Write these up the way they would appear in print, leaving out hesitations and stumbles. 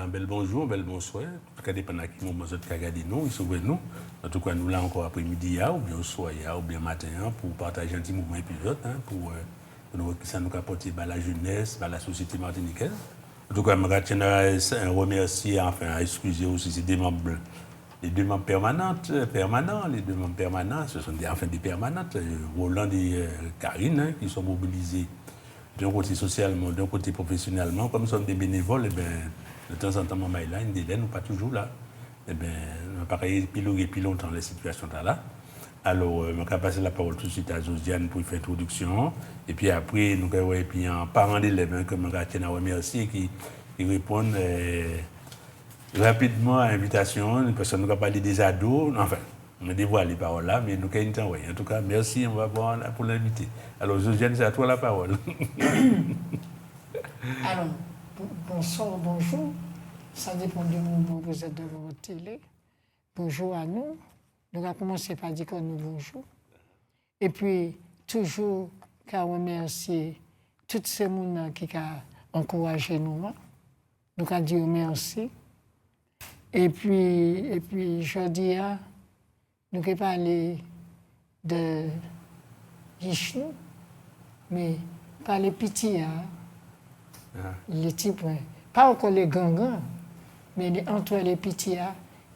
un bel bonjour, un bel bonsoir. En tout cas, dépendant de qui moment vous avez regardé nous, ils sont nous. En tout cas, nous là encore après-midi, ou bien au soir, ou bien matin, pour partager un petit mouvement épisode, pour nous que ça nous apporte la jeunesse, la société martiniquaise. En tout cas, je tiens à remercier, enfin, à excuser aussi ces les deux membres permanents, les deux membres permanents, ce sont des permanentes, Roland et Karine, qui sont mobilisés d'un côté socialement, d'un côté professionnellement. Comme nous sommes des bénévoles, eh bien, de temps en temps, maman est là, une délai, nous pas toujours là. Eh bien, on n'a pas depuis longtemps les situations là. Alors, je vais passer la parole tout de suite à Josiane pour faire l'introduction. Et puis après, nous avons un parent d'élèves que je tiens à remercier qui répondent rapidement à l'invitation. Parce que nous avons parlé des ados. Enfin, on dévoile les paroles là, mais nous avons une temps. En tout cas, merci, on va voir pour l'inviter. Alors, Josiane, c'est à toi la parole. Alors, bonsoir, bonjour. Ça dépend du moment où vous êtes devant votre télé. Bonjour à nous. Nous allons commencer par dire que nous bonjour. Et puis, toujours qu'à remercier tous ces gens qui ont encouragé nous. Nous allons dire merci. Et puis je dis, nous allons parler de Vishnu, mais pas les petits, les petits points. Pas encore les grands, mais entre les petits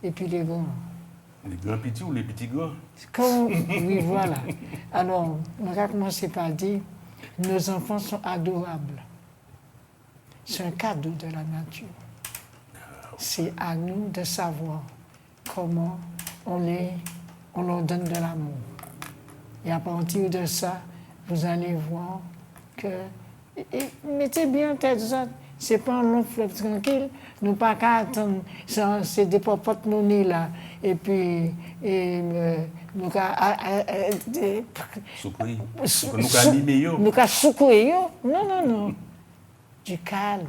et puis les grands. Les grands petits ou les petits grands? Oui, voilà. Alors, on va commencer par dire, nos enfants sont adorables. C'est un cadeau de la nature. C'est à nous de savoir comment on leur donne de l'amour. Et à partir de ça, vous allez voir que... mettez bien en tête ça. C'est pas un long fleuve tranquille. Nous pas qu'à attendre. C'est des popotes nous là. Et puis, nous qu'à... Nous qu'à secouer. Non. Du calme.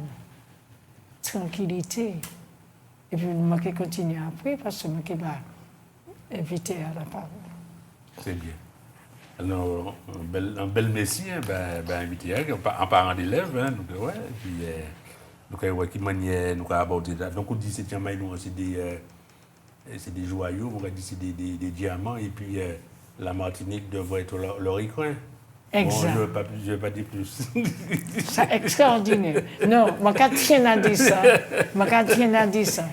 Tranquillité. Et puis, nous allons continuer après parce que nous allons inviter à la parole. C'est bien. Alors, un bel messie, invité en parent d'élèves, donc ouais, et puis nous avons qui manière nous aborder ça. Donc on dit c'est c'est des joyaux, on dit c'est des diamants et puis la Martinique devrait être leur écrin. Exact. Bon, je ne vais pas dire plus. C'est extraordinaire. Non, je tiens à dire ça.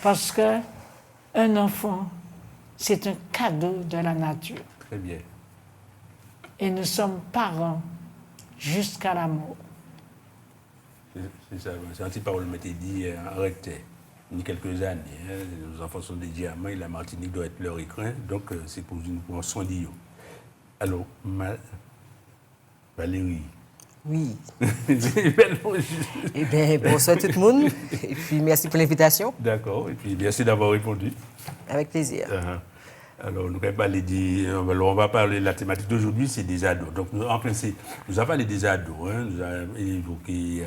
Parce qu'un enfant, c'est un cadeau de la nature. Très bien. Et nous sommes parents jusqu'à la mort. C'est ça, c'est un petit parole m'était dit, arrêtez, il y a quelques années, nos enfants sont des diamants et la Martinique doit être leur écrin, donc c'est pour un soin d'eux. Alors, Valérie. Oui. Eh bien, bonsoir tout le monde, et puis merci pour l'invitation. D'accord, et puis merci d'avoir répondu. Avec plaisir. Alors, on va parler de la thématique d'aujourd'hui, c'est des ados. Donc, en principe, nous avons parlé des ados, nous avons évoqué,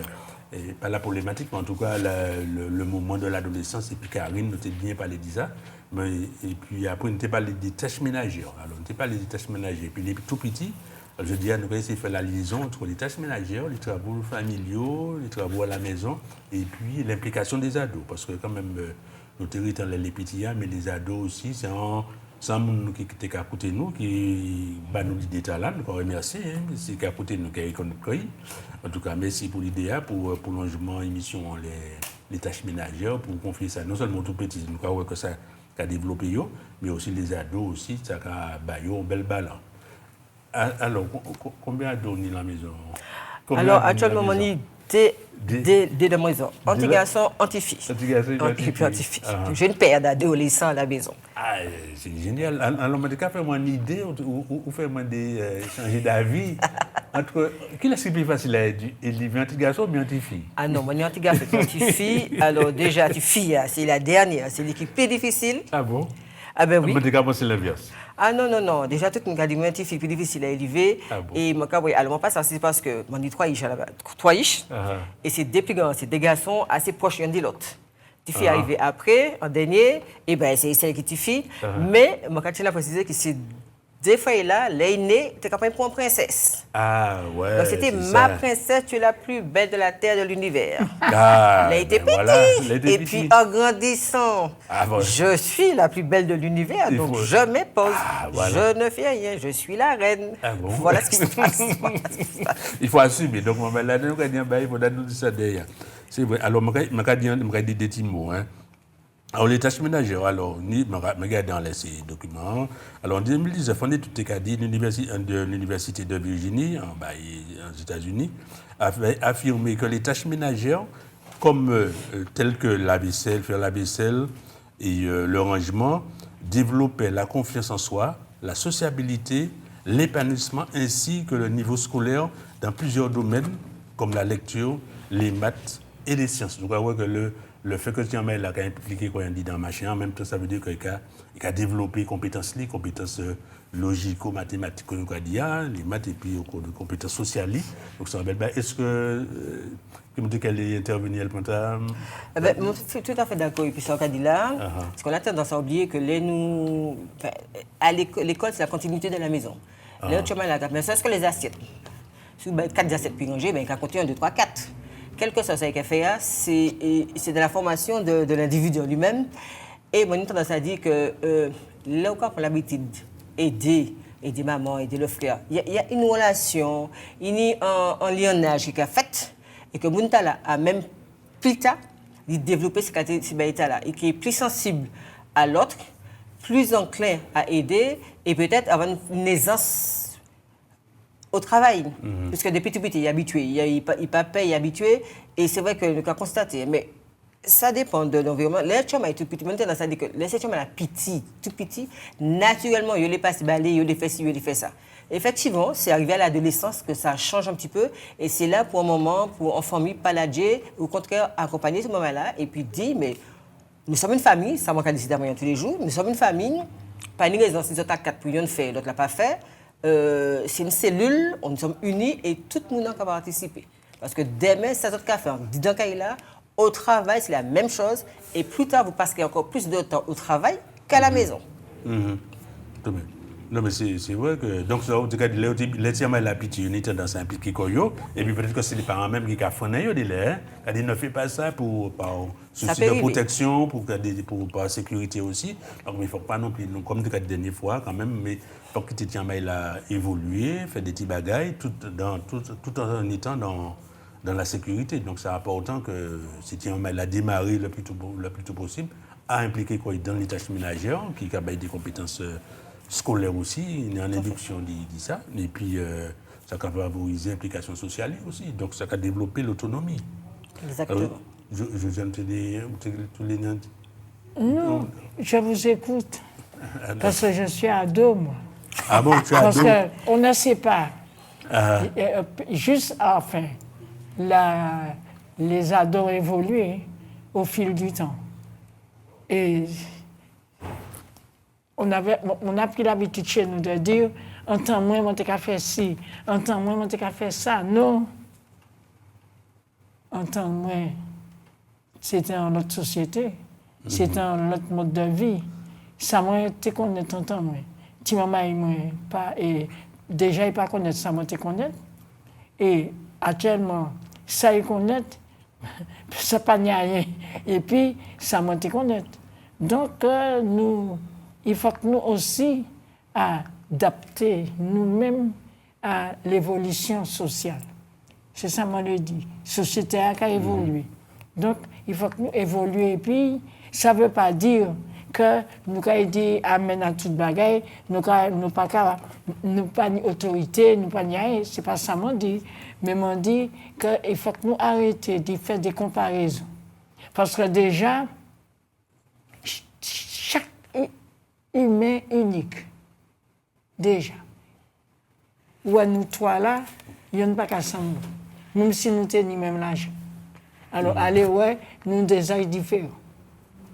pas la problématique, mais en tout cas, le moment de l'adolescence, et puis Karine nous a bien parlé de ça. Et puis après, nous avons parlé des tâches ménagères. Alors, nous avons parlé des tâches ménagères. Et puis les tout petits, je dis, nous avons essayé de faire la liaison entre les tâches ménagères, les travaux familiaux, les travaux à la maison, et puis l'implication des ados. Parce que quand même, nos territoires, les petits, mais les ados aussi, c'est un monde qui était à côté de nous, qui nous l'idée de là, nous remercions, c'est à côté de nous qui a connu. En tout cas, merci pour l'idée, pour le prolongement, émission, les tâches ménagères, pour confier ça, non seulement aux tout petits, nous croyons que ça a développé, mais aussi les ados, aussi, ça a un bel ballon. Alors, combien d'ados dans la maison? Alors, actuellement, on est deux demoiselles. Anti-garçon, anti-fille. Anti-fille. J'ai une paire d'adolescents à la maison. Ah, c'est génial. Alors, je vais faire une idée ou faire changer d'avis. Qui est-ce qui est plus facile à élever, anti-garçon ou bien anti-fille? Ah non, moi, anti-garçon, anti-fille. Alors, déjà, anti-fille, c'est la dernière. C'est l'équipe plus difficile. Ah bon? Ah ben oui. C'est l'inverse. Ah non. Déjà, tout le monde a dit que c'est plus difficile à élever. Ah bon? Et alors, moi, c'est parce que moi, j'ai 3 ish là-bas. 3 ish. Et c'est des plus grands, c'est des garçons assez proches l'un de l'autre. Les filles arrivées après, en dernier, et ben c'est celle qui est fille. Mais moi, quand je l'ai précisé que c'est Des fois, là, l'aîné, tu es capable pour une princesse. Ah, ouais. Donc, c'était ma princesse, tu es la plus belle de la terre, de l'univers. Ah, elle a été petite. Voilà, et puis, en grandissant, je suis la plus belle de l'univers, donc je m'impose. Voilà. Je ne fais rien, je suis la reine. Ah bon? Voilà ce qui se passe. Il faut assumer. Donc, là, nous il faut nous dire ça d'ailleurs. C'est vrai. Alors, je vais dire des petits mots. Hein. Alors, les tâches ménagères, alors, je regarde dans ces documents. Alors, en 2019, on est tout dit, l'Université de Virginie, aux États-Unis, a affirmé que les tâches ménagères, comme telles que la vaisselle, faire la vaisselle et le rangement, développaient la confiance en soi, la sociabilité, l'épanouissement ainsi que le niveau scolaire dans plusieurs domaines, comme la lecture, les maths et les sciences. Je crois que le fait que Tiamay a impliqué quand on dit dans machin, en même temps, ça veut dire qu'il a développé compétences logico-mathématiques, comme on dit, les maths et puis les compétences sociales. Donc, ça rappelle, est-ce que tu me dis qu'elle est intervenue, elle je suis tout à fait d'accord. Et puis, ça, on dit là, parce qu'on a tendance à oublier que à l'école, c'est la continuité de la maison. Là, tu as mais c'est ce que les assiettes. Si 4 assiettes puis ranger, il y a continué 1, 2, 3, 4. Quelque chose qu'il a fait, c'est de la formation de l'individu lui-même. Et moi, j'ai tendance à dire que là où on prend l'habitude d'aider maman, aider le frère, il y a une relation, il y a un lionnage qui est fait, et que Muntala a même plus tard développé ces qualités-là, et qui est plus sensible à l'autre, plus enclin à aider, et peut-être avoir une aisance au travail, parce que depuis tout petit, il est habitué, il est habitué, et c'est vrai que le cas constaté, mais ça dépend de l'environnement. Les chums est tout petit, maintenant ça dit que les chums est petit, tout petit, naturellement, il les passe balai, il les fait ci, il les fait ça. Effectivement, c'est arrivé à l'adolescence que ça change un petit peu, et c'est là pour un moment, pour en famille, palager, au contraire, accompagner ce moment-là, et puis dire, mais nous sommes une famille, ça manque à décider à moyen tous les jours, nous sommes une famille, pas une raison, si l'autre a 4 millions de faire, l'autre l'a pas fait. C'est une cellule, nous sommes unis et tout le monde a participé. Parce que demain, c'est autre café. Dans ce cas-là, au travail, c'est la même chose. Et plus tard, vous passerez encore plus de temps au travail qu'à la maison. Non, mais c'est vrai que. Donc, en tout cas, les tiens, la pitié, on est tendance à impliquer Koyo. Et puis peut-être que c'est les parents même qui ont fait un délai. Ils ne font pas ça par souci de protection, par sécurité aussi. Donc, il ne faut pas non plus, comme la dernière fois, quand même, mais il faut que tiens, il a évolué, fait des petits bagailles, tout en étant dans la sécurité. Donc, c'est important que si tiens, il a démarré le plus tôt possible, à impliquer quoi dans les tâches ménagères, qui a des compétences scolaires aussi, il y a une induction de ça, et puis ça va favoriser l'implication sociale aussi, donc ça va développer l'autonomie. Exactement. Alors, je viens de te dire tous les noms. Non, je vous écoute, parce que je suis ado, moi. Ah bon, tu es ado? Parce qu'on ne sait pas. Juste, enfin, les ados ont évolué au fil du temps. Et on a pris l'habitude chez nous de dire « en temps moins, on t'a fait ci, en temps moins, on t'a fait ça ». Non. En temps moins, c'était une autre société, c'était un autre mode de vie. Ça m'a été connaître en temps moins. Si maman pas et déjà il pas connaître ça m'a été connaître. Et actuellement, ça y connaître, ça pas ni rien. Et puis ça m'a été connaître. Donc il faut que nous aussi adapter nous-mêmes à l'évolution sociale. C'est ça que je le dis. La société a évolué. Donc, il faut que nous évoluions. Et puis, ça ne veut pas dire que nous avons dit amen à toute bagaille, nous n'avons pas ni autorité, nous pas ni rien. Ce n'est pas ça que je dis. Mais je dis qu'il faut que nous arrêtions de faire des comparaisons. Parce que déjà, chaque humain unique, déjà. Ou à nous trois là, il n'y a pas qu'à s'en même si nous tenons même l'argent. Alors, allez, ouais, nous avons des âges différents,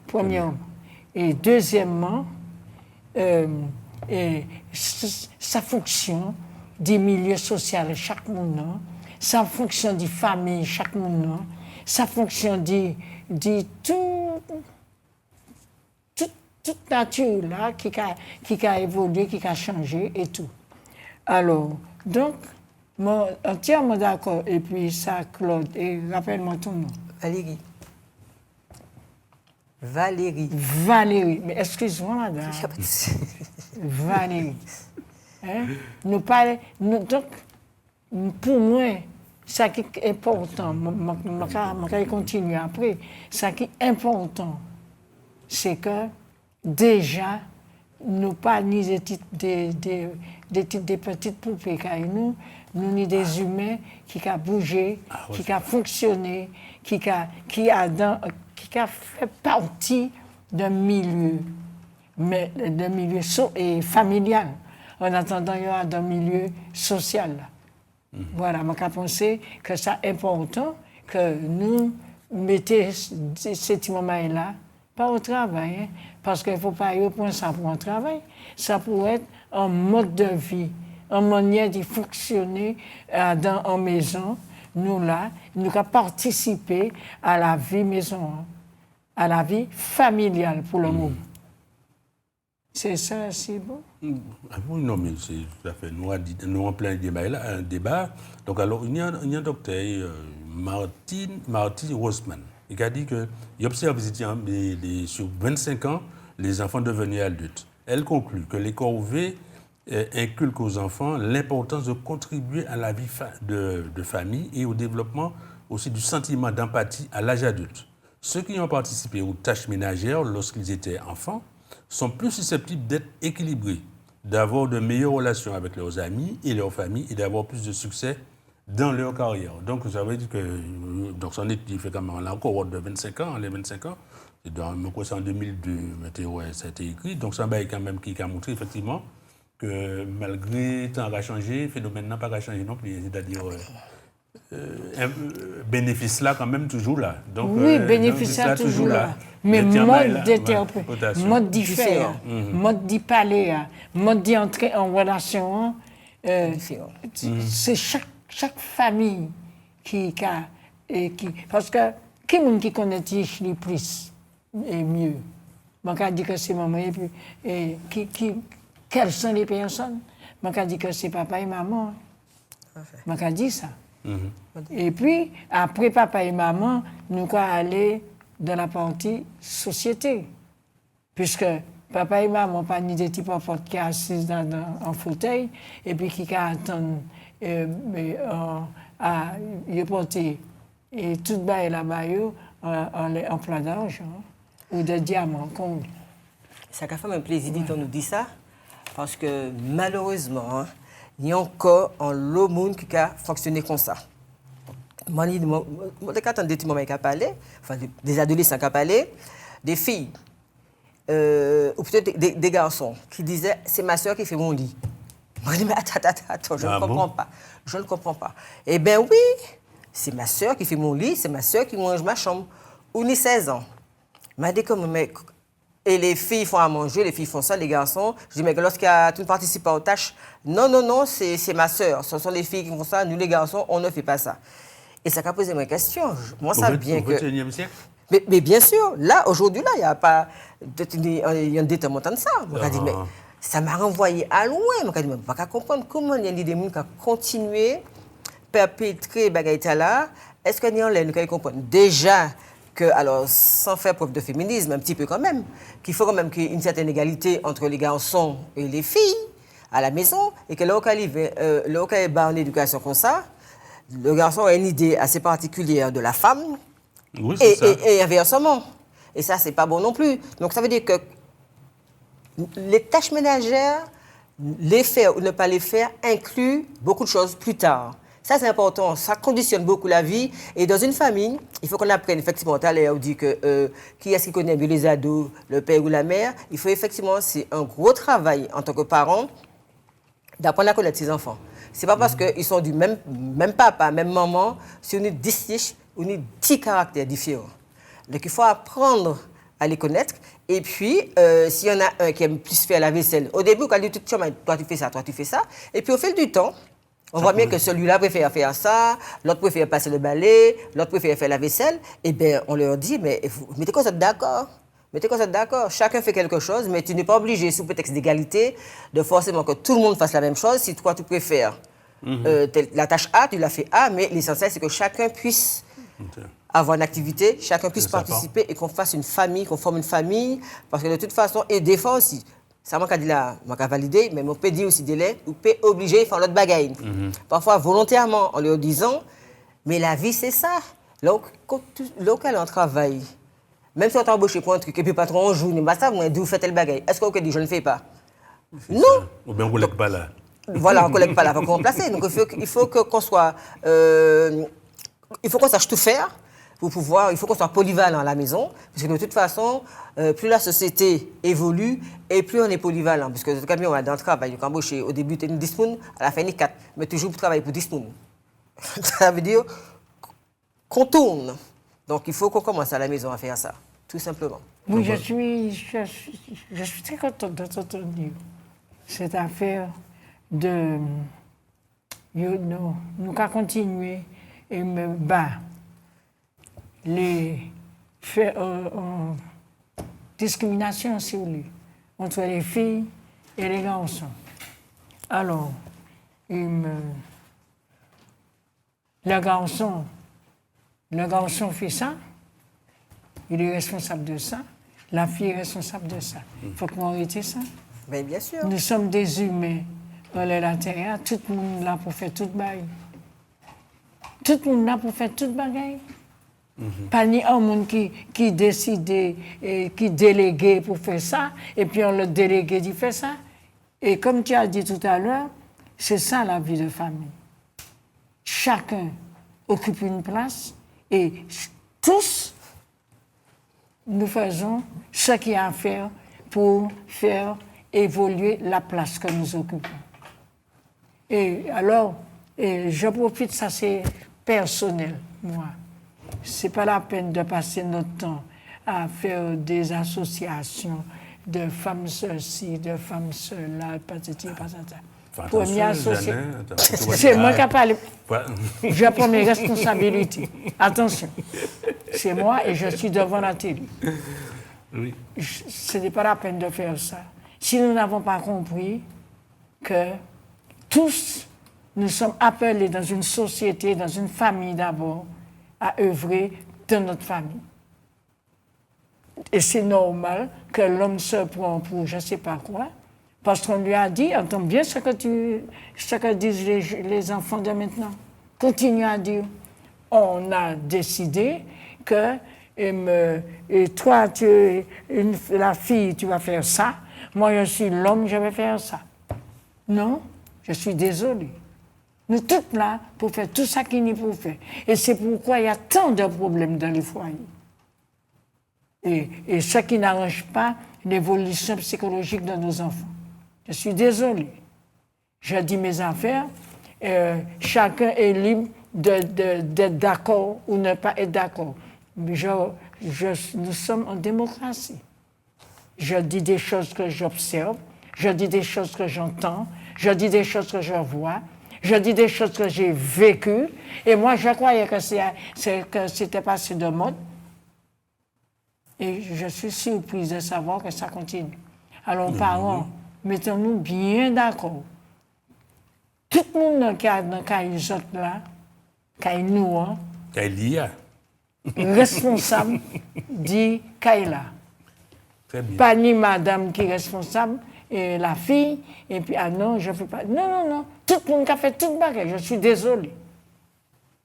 premièrement. Et deuxièmement, sa fonction des milieux sociaux, chaque monde, sa fonction des familles, chaque monde, sa fonction de toute nature là qui a évolué, qui a changé et tout. Alors, donc, entièrement d'accord. Et puis ça, Claude, et rappelle-moi ton nom. Valérie. Mais excuse-moi, madame. Valérie. Hein? Donc, pour moi, ça qui est important, je vais continuer après, ça qui est important, c'est que déjà, nous pas ni des petites poupées nous ni des humains qui ont bougé, qui ont fonctionné, qui a fait partie d'un milieu, mais d'un milieu familial. En attendant, il y a un milieu social. Voilà, je pense que c'est important que nous mettions ces petits moments-là, pas au travail, hein, parce qu'il ne faut pas y prendre ça pour un travail. Ça pourrait être un mode de vie, une manière de fonctionner en maison. Nous, là, nous avons participé à la vie maison, à la vie familiale pour le moment. C'est ça, c'est bon? Oui, non, mais c'est tout à fait. Nous avons plein de débat. Donc, alors, il y a un docteur, Martin Rosman, qui a dit qu'il observe sur 25 ans les enfants devenus adultes. Elle conclut que les corvées inculquent aux enfants l'importance de contribuer à la vie de famille et au développement aussi du sentiment d'empathie à l'âge adulte. Ceux qui ont participé aux tâches ménagères lorsqu'ils étaient enfants sont plus susceptibles d'être équilibrés, d'avoir de meilleures relations avec leurs amis et leurs familles et d'avoir plus de succès dans leur carrière. Donc, ça veut dire que il fait quand même la cohorte de 25 ans, les 25 ans, c'est en 2002, ça a été écrit. Donc, ça quand même qui a montré effectivement que malgré le temps a changé, le phénomène n'a pas changé non plus. C'est-à-dire, bénéfice là quand même toujours là. Donc, oui, bénéfice là toujours là. Mais mode d'interprétation, mode d'y faire, mode d'y parler, mode d'y entrer en relation, c'est chaque famille qui parce que qui connaît les plus et mieux. Je ne dis que c'est maman et puis quelles sont les personnes. Je dis que c'est papa et maman. Je dis ça. Et puis, après papa et maman, nous allons aller dans la partie société. Puisque papa et maman, pas ni des types qui sont assis en fauteuil et puis qui attendent à y porter et tout bas là-bas en plein d'argent ou de diamants. Ça fait un plaisir de nous dire ça, parce que malheureusement, il y a encore un monde qui a fonctionné comme ça. Moi, quand des petits moments qui ont parlé, enfin des adolescents qui ont parlé, des filles, ou peut-être des garçons, qui disaient « c'est ma soeur qui fait mon lit ». Moi, je dis « mais attends, je ne comprends pas. Je ne comprends pas. » Eh bien oui, c'est ma soeur qui fait mon lit, c'est ma soeur qui mange ma chambre. Ou ni 16 ans. m'a dit comme mais et les filles font à manger, les filles font ça, les garçons. Je dis mais lorsqu'il y a tu ne participes pas aux tâches, non, c'est ma sœur. Ce sont les filles qui font ça, nous les garçons, on ne fait pas ça. Et ça a posé ma question. Moi ça bien que. Au XXIe siècle. Mais bien sûr, là aujourd'hui là, il y a pas il y a un déterminant de ça. M'a dit mais ça m'a renvoyé à loin. M'a dit mais pas comprendre comment il y a des gens qui ont continué perpétrer bagaille là. Est-ce que nous allons comprendre déjà que, alors, sans faire preuve de féminisme, un petit peu quand même, qu'il faut quand même qu'il y ait une certaine égalité entre les garçons et les filles à la maison, et que là où il est en éducation comme ça, le garçon a une idée assez particulière de la femme, oui, et inversement. Et ça, c'est pas bon non plus. Donc, ça veut dire que les tâches ménagères, les faire ou ne pas les faire, incluent beaucoup de choses plus tard. Ça, c'est important. Ça conditionne beaucoup la vie. Et dans une famille, il faut qu'on apprenne, effectivement, tout à l'heure, on dit que qui est-ce qui connaît mieux les ados, le père ou la mère. Il faut effectivement, c'est un gros travail en tant que parent d'apprendre à connaître ses enfants. C'est pas parce qu'ils sont du même papa, même maman, si on est 10 ou on est 10 caractères différents. Donc, il faut apprendre à les connaître. Et puis, s'il y en a un qui aime plus faire la vaisselle, au début, quand il dit, toi, tu fais ça, toi, tu fais ça. Et puis, au fil du temps, on voit bien que celui-là préfère faire ça, l'autre préfère passer le balai, l'autre préfère faire la vaisselle. Eh bien, on leur dit, mais t'es quoi, vous êtes d'accord? Mettez qu'on soit d'accord, chacun fait quelque chose, mais tu n'es pas obligé, sous prétexte d'égalité, de forcément que tout le monde fasse la même chose. Si toi, tu préfères la tâche A, tu la fais A, mais l'essentiel, c'est que chacun puisse avoir une activité, chacun puisse participer et qu'on fasse une famille, qu'on forme une famille, parce que de toute façon, et des fois aussi, ça m'a dit là, m'a validé, mais on peut dire aussi délai, ou peut obliger à faire l'autre bagaille. Parfois volontairement, en leur disant, mais la vie c'est ça. Là où elle est en travail, même si on t'a embauché pour un truc, et puis patron, on joue, mais ça, vous faites le bagaille. Est-ce qu'on dit, je ne le fais pas? Non. Ou bien on ne collègue pas là. Voilà, on ne collègue pas là, on va remplacer. Donc il faut qu'on soit, il faut qu'on sache tout faire. Pour pouvoir, il faut qu'on soit polyvalent à la maison, parce que de toute façon, plus la société évolue et plus on est polyvalent. Parce que de toute façon, on a dans le travail, donc embauché, au début, tu es 10 personnes, à la fin, tu es 4, mais toujours pour travailler pour 10 personnes. Ça veut dire qu'on tourne. Donc il faut qu'on commence à la maison à faire ça, tout simplement. Oui, je suis très contente de t'entendre. Cette affaire de. Nous allons continuer et me battre. Les faits discrimination sur lui entre les filles et les garçons. Alors, le garçon fait ça, il est responsable de ça, la fille est responsable de ça. Il faut qu'on arrête ça. Mais bien sûr. Nous sommes des humains, on est la terre, tout le monde là pour faire toute bagaille. Tout le monde là pour faire toute bagaille. Pas ni un monde qui décide, qui délégué pour faire ça, et puis on le délégué dit fait ça. Et comme tu as dit tout à l'heure, c'est ça la vie de famille. Chacun occupe une place et tous nous faisons ce qu'il y a à faire pour faire évoluer la place que nous occupons. Et alors, je profite, ça c'est personnel, moi. C'est pas la peine de passer notre temps à faire des associations de femmes ceci, de femmes cela, patati, patata. Première association. C'est moi qui ai parlé. Je prends mes responsabilités. Attention. C'est moi et je suis devant la télé. Oui. Ce n'est pas la peine de faire ça. Si nous n'avons pas compris que tous, nous sommes appelés dans une société, dans une famille d'abord, à œuvrer dans notre famille. Et c'est normal que l'homme se prend pour je ne sais pas quoi, parce qu'on lui a dit, entends bien ce que disent les enfants de maintenant. Continue à dire. On a décidé que toi, la fille, tu vas faire ça, moi je suis l'homme, je vais faire ça. Non, je suis désolée. Nous toutes là pour faire tout ça qu'il nous faut faire. Et c'est pourquoi il y a tant de problèmes dans les foyers. Et ce qui n'arrange pas l'évolution psychologique de nos enfants. Je suis désolée. Je dis mes affaires. Chacun est libre d'être d'accord ou ne pas être d'accord. Nous sommes en démocratie. Je dis des choses que j'observe. Je dis des choses que j'entends. Je dis des choses que je vois. Je dis des choses que j'ai vécues, et moi, je croyais que c'était passé de mode. Et je suis surprise de savoir que ça continue. Alors, parents, mettons-nous bien d'accord. Tout le monde qui a dans les autres là, qui nous, responsable, dit qu'il là. Pas ni madame qui est responsable, et la fille, et puis, ah non, je ne fais pas. Non. Tout le monde a fait toute bagarre. Je suis désolée.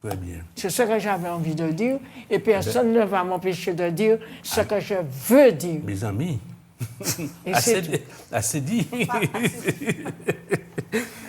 Très bien. C'est ce que j'avais envie de dire, et personne ne va m'empêcher de dire ce que je veux dire. Mes amis, Et assez dit.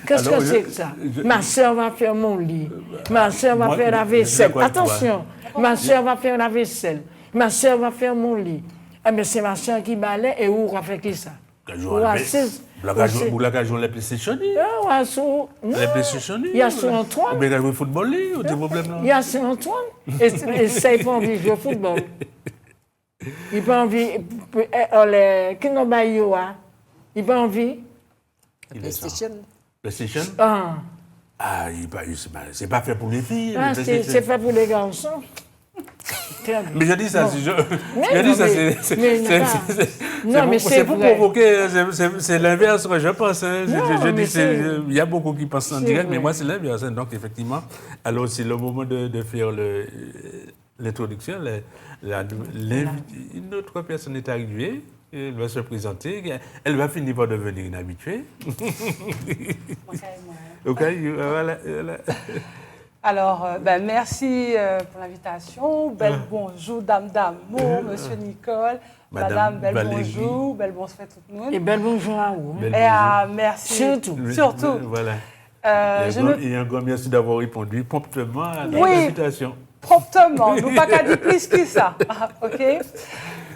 Qu'est-ce que c'est que ça? Ma soeur va faire mon lit. Ma soeur va faire la vaisselle. Attention, ma soeur va faire la vaisselle. Ma soeur va faire mon lit. Ah, mais c'est ma soeur qui balaie, et où on fait qui ça? Vous l'avez joué les PlayStation? Les PlayStation? Il y a son Antoine. Ou bien jouer au football? Ou des problèmes là? Il y a son Antoine. Et ça, il n'a pas envie de jouer au football. Il n'a pas envie. Qui n'a pas eu? Il n'a pas envie. PlayStation. PlayStation? Ah. Ah, c'est pas fait pour les filles. Ah, c'est fait pour les garçons. Très bien. Mais je dis ça, Bon. c'est pour provoquer, c'est l'inverse que je pense. Hein. Je dis, il y a beaucoup qui pensent en direct, mais moi c'est l'inverse. Hein. Donc effectivement, alors c'est le moment de faire l'introduction. Une autre personne est arrivée, elle va se présenter, elle va finir par devenir une habituée. Ok, voilà. Alors, merci pour l'invitation. Bel bonjour, dame d'amour, monsieur Nicole, madame, bel bonjour, bel bonjour à tout le monde. Et bel bonjour à vous. Merci. Surtout. Voilà. Et un grand merci d'avoir répondu promptement à l'invitation. Promptement, nous pas qu'à dire plus que ça. OK.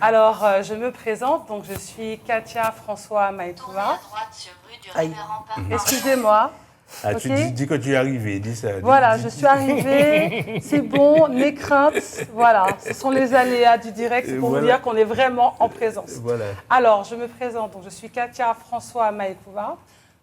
Alors, je me présente. Donc, je suis Katia François Maïtouva. Excusez-moi. Ah, okay. Tu dis que tu es arrivée, dis ça. Voilà, je suis arrivée, c'est bon, n'aie crainte. Voilà, ce sont les aléas du direct, c'est pour vous dire qu'on est vraiment en présence. Voilà. Alors, je me présente, donc je suis Katia François Maïkouva.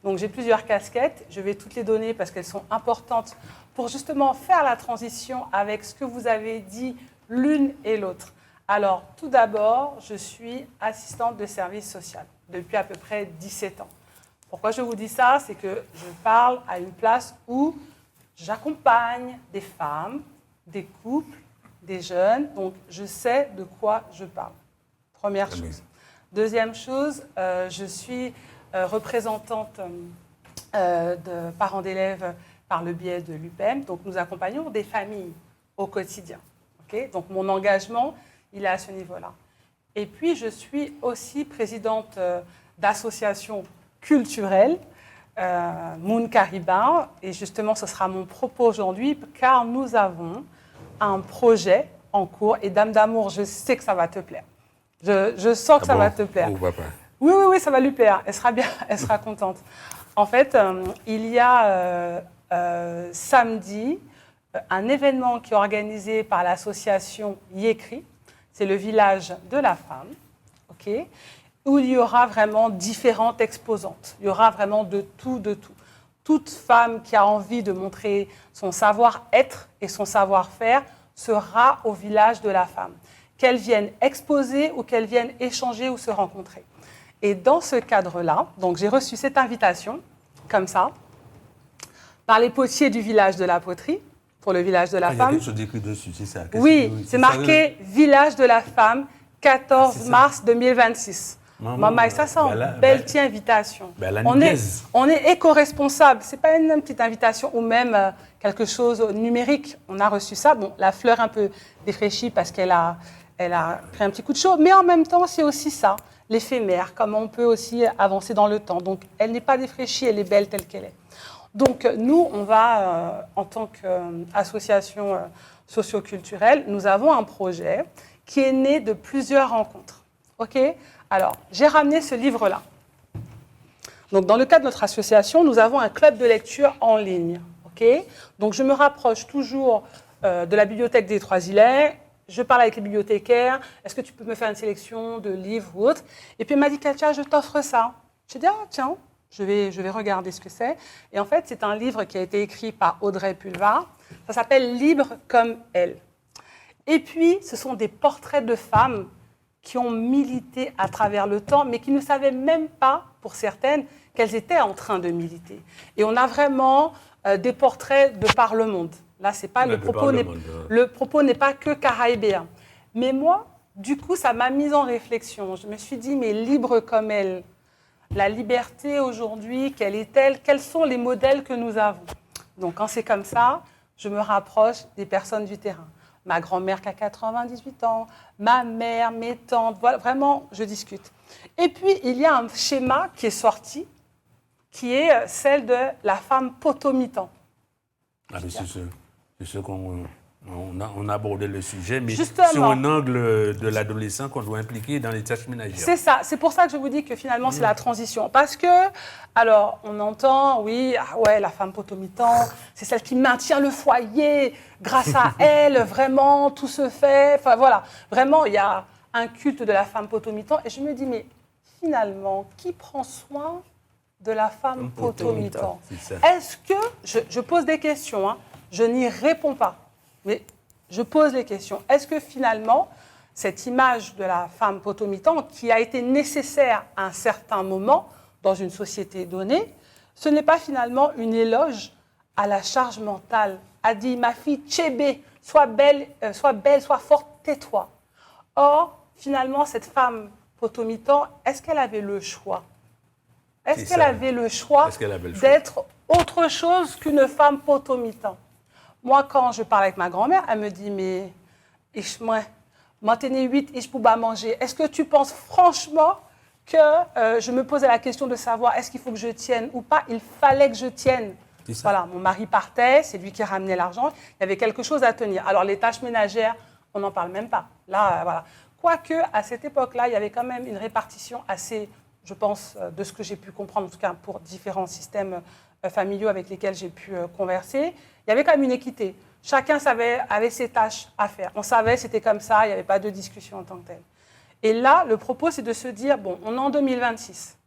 Donc, j'ai plusieurs casquettes, je vais toutes les donner parce qu'elles sont importantes pour justement faire la transition avec ce que vous avez dit l'une et l'autre. Alors, tout d'abord, je suis assistante de service social depuis à peu près 17 ans. Pourquoi je vous dis ça? C'est que je parle à une place où j'accompagne des femmes, des couples, des jeunes. Donc, je sais de quoi je parle. Première chose. Deuxième chose, je suis représentante de parents d'élèves par le biais de l'UPEM. Donc, nous accompagnons des familles au quotidien. Okay? Donc, mon engagement, il est à ce niveau-là. Et puis, je suis aussi présidente d'associations culturelle, Moon Caribin, et justement ce sera mon propos aujourd'hui car nous avons un projet en cours et Dame d'amour, je sais que ça va te plaire. Je sens que ça va te plaire. Oui, ça va lui plaire. Elle sera bien, elle sera contente. En fait, il y a samedi un événement qui est organisé par l'association Yécri, c'est le village de la femme, ok, où il y aura vraiment différentes exposantes. Il y aura vraiment de tout, de tout. Toute femme qui a envie de montrer son savoir-être et son savoir-faire sera au village de la femme. Qu'elle vienne exposer ou qu'elle vienne échanger ou se rencontrer. Et dans ce cadre-là, donc j'ai reçu cette invitation, comme ça, par les potiers du village de la poterie, pour le village de la femme. Il y a quelque chose écrit dessus, c'est ça? Oui, c'est marqué « Village de la femme, 14 mars 2026 ». Maman, ça, c'est une belle petite invitation. On est éco-responsable. Ce n'est pas une petite invitation ou même quelque chose numérique. On a reçu ça. Bon, la fleur un peu défraîchie parce qu'elle a pris un petit coup de chaud. Mais en même temps, c'est aussi ça, l'éphémère, comment on peut aussi avancer dans le temps. Donc, elle n'est pas défraîchie, elle est belle telle qu'elle est. Donc, nous, on va, en tant qu'association socio-culturelle, nous avons un projet qui est né de plusieurs rencontres. OK ? Alors, j'ai ramené ce livre-là. Donc, dans le cadre de notre association, nous avons un club de lecture en ligne. Okay? Donc, je me rapproche toujours de la bibliothèque des Trois-Îlets. Je parle avec les bibliothécaires. Est-ce que tu peux me faire une sélection de livres ou autre? Et puis, elle m'a dit, Katia, je t'offre ça. J'ai dit, ah, tiens, je vais regarder ce que c'est. Et en fait, c'est un livre qui a été écrit par Audrey Pulvar. Ça s'appelle « Libre comme elle ». Et puis, ce sont des portraits de femmes qui ont milité à travers le temps, mais qui ne savaient même pas, pour certaines, qu'elles étaient en train de militer. Et on a vraiment des portraits de par le monde. Là, c'est pas le propos n'est pas que caraïbéen. Mais moi, du coup, ça m'a mise en réflexion. Je me suis dit, mais libre comme elle, la liberté aujourd'hui, quelle est-elle? Quels sont les modèles que nous avons? Donc, quand c'est comme ça, je me rapproche des personnes du terrain. Ma grand-mère qui a 98 ans, ma mère, mes tantes, voilà, vraiment, je discute. Et puis, il y a un schéma qui est sorti, qui est celle de la femme potomitan. Ah, mais c'est ce qu'on on a abordé le sujet, mais justement, sur un angle de l'adolescent qu'on doit impliquer dans les tâches ménagères. C'est ça, c'est pour ça que je vous dis que finalement, c'est la transition. Parce que, alors, on entend, oui, ah ouais, la femme potomitan, c'est celle qui maintient le foyer, grâce à elle, vraiment, tout se fait. Enfin, voilà, vraiment, il y a un culte de la femme potomitan. Et je me dis, mais finalement, qui prend soin de la femme potomitan? Est-ce que, je pose des questions, hein, je n'y réponds pas. Mais je pose les questions. Est-ce que finalement, cette image de la femme potomitan, qui a été nécessaire à un certain moment dans une société donnée, ce n'est pas finalement une éloge à la charge mentale? A dit, ma fille, Tchébé, sois belle, sois forte, tais-toi. Or, finalement, cette femme potomitan, est-ce qu'elle avait le choix? Est-ce qu'elle avait le choix d'être autre chose qu'une femme potomitan? Moi, quand je parle avec ma grand-mère, elle me dit, mais maintenant 8, je peux pas manger. Est-ce que tu penses franchement que je me posais la question de savoir est-ce qu'il faut que je tienne ou pas? Il fallait que je tienne. Voilà, mon mari partait, c'est lui qui ramenait l'argent. Il y avait quelque chose à tenir. Alors, les tâches ménagères, on n'en parle même pas. Là, voilà. Quoique, à cette époque-là, il y avait quand même une répartition assez, je pense, de ce que j'ai pu comprendre, en tout cas pour différents systèmes familiaux avec lesquels j'ai pu converser. Il y avait quand même une équité. Chacun avait ses tâches à faire. On savait, c'était comme ça, il n'y avait pas de discussion en tant que telle. Et là, le propos, c'est de se dire, bon, on est en 2026.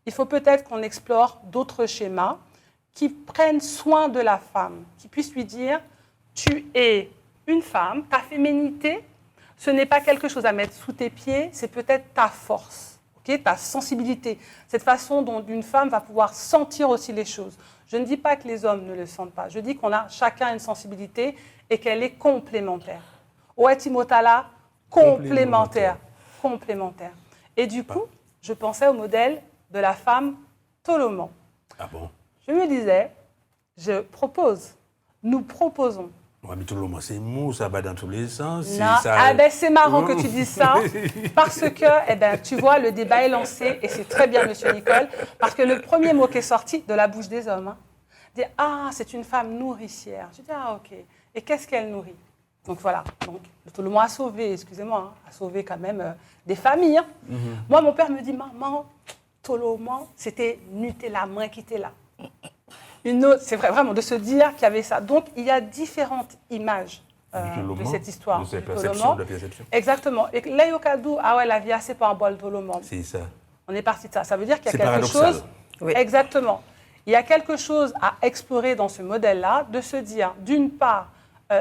Il faut peut-être qu'on explore d'autres schémas qui prennent soin de la femme, qui puissent lui dire, tu es une femme, ta féminité, ce n'est pas quelque chose à mettre sous tes pieds, c'est peut-être ta force, okay, ta sensibilité, cette façon dont une femme va pouvoir sentir aussi les choses. Je ne dis pas que les hommes ne le sentent pas, je dis qu'on a chacun une sensibilité et qu'elle est complémentaire. Oetimotala, complémentaire. Et du coup, je pensais au modèle de la femme Toloman. Ah bon? Je me disais, nous proposons. Ouais, mais Toloman, c'est mou, ça va dans tous les sens. Non, c'est marrant que tu dises ça, parce que, tu vois, le débat est lancé, et c'est très bien, monsieur Nicole, parce que le premier mot qui est sorti de la bouche des hommes, dit « Ah, c'est une femme nourricière ». Je dis « Ah, ok. Et qu'est-ce qu'elle nourrit ?» Donc voilà, donc, le Toloman a sauvé, excusez-moi, a sauvé quand même des familles. Moi, mon père me dit « Maman, Toloman, c'était Nutella, main qui était là ». Une autre, c'est vrai, vraiment, de se dire qu'il y avait ça. Donc, il y a différentes images de cette histoire. De cette perception, de perception. Exactement. Et là, Yokadou, ah ouais, la vie, c'est pas un bol Toloman. C'est ça. On est parti de ça. Ça veut dire qu'il y a quelque paradoxal. chose. Oui. Exactement. Il y a quelque chose à explorer dans ce modèle-là, de se dire, d'une part,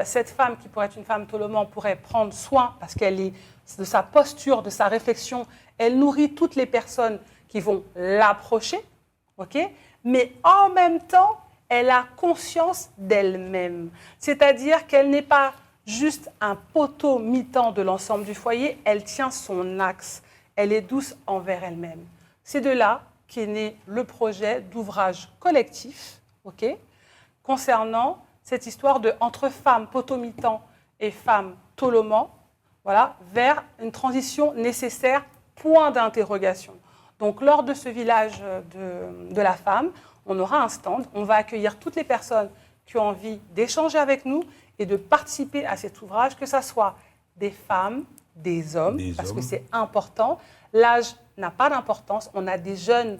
cette femme qui pourrait être une femme Toloman pourrait prendre soin, parce qu'elle est de sa posture, de sa réflexion, elle nourrit toutes les personnes qui vont l'approcher, ok ? Mais en même temps, elle a conscience d'elle-même. C'est-à-dire qu'elle n'est pas juste un poteau mi-temps de l'ensemble du foyer, elle tient son axe. Elle est douce envers elle-même. C'est de là qu'est né le projet d'ouvrage collectif, okay, concernant cette histoire de entre femmes poteau mi-temps et femmes Toloman, voilà, vers une transition nécessaire, point d'interrogation. Donc, lors de ce village de la femme, on aura un stand. On va accueillir toutes les personnes qui ont envie d'échanger avec nous et de participer à cet ouvrage, que ce soit des femmes, des hommes, parce que c'est important. L'âge n'a pas d'importance. On a des jeunes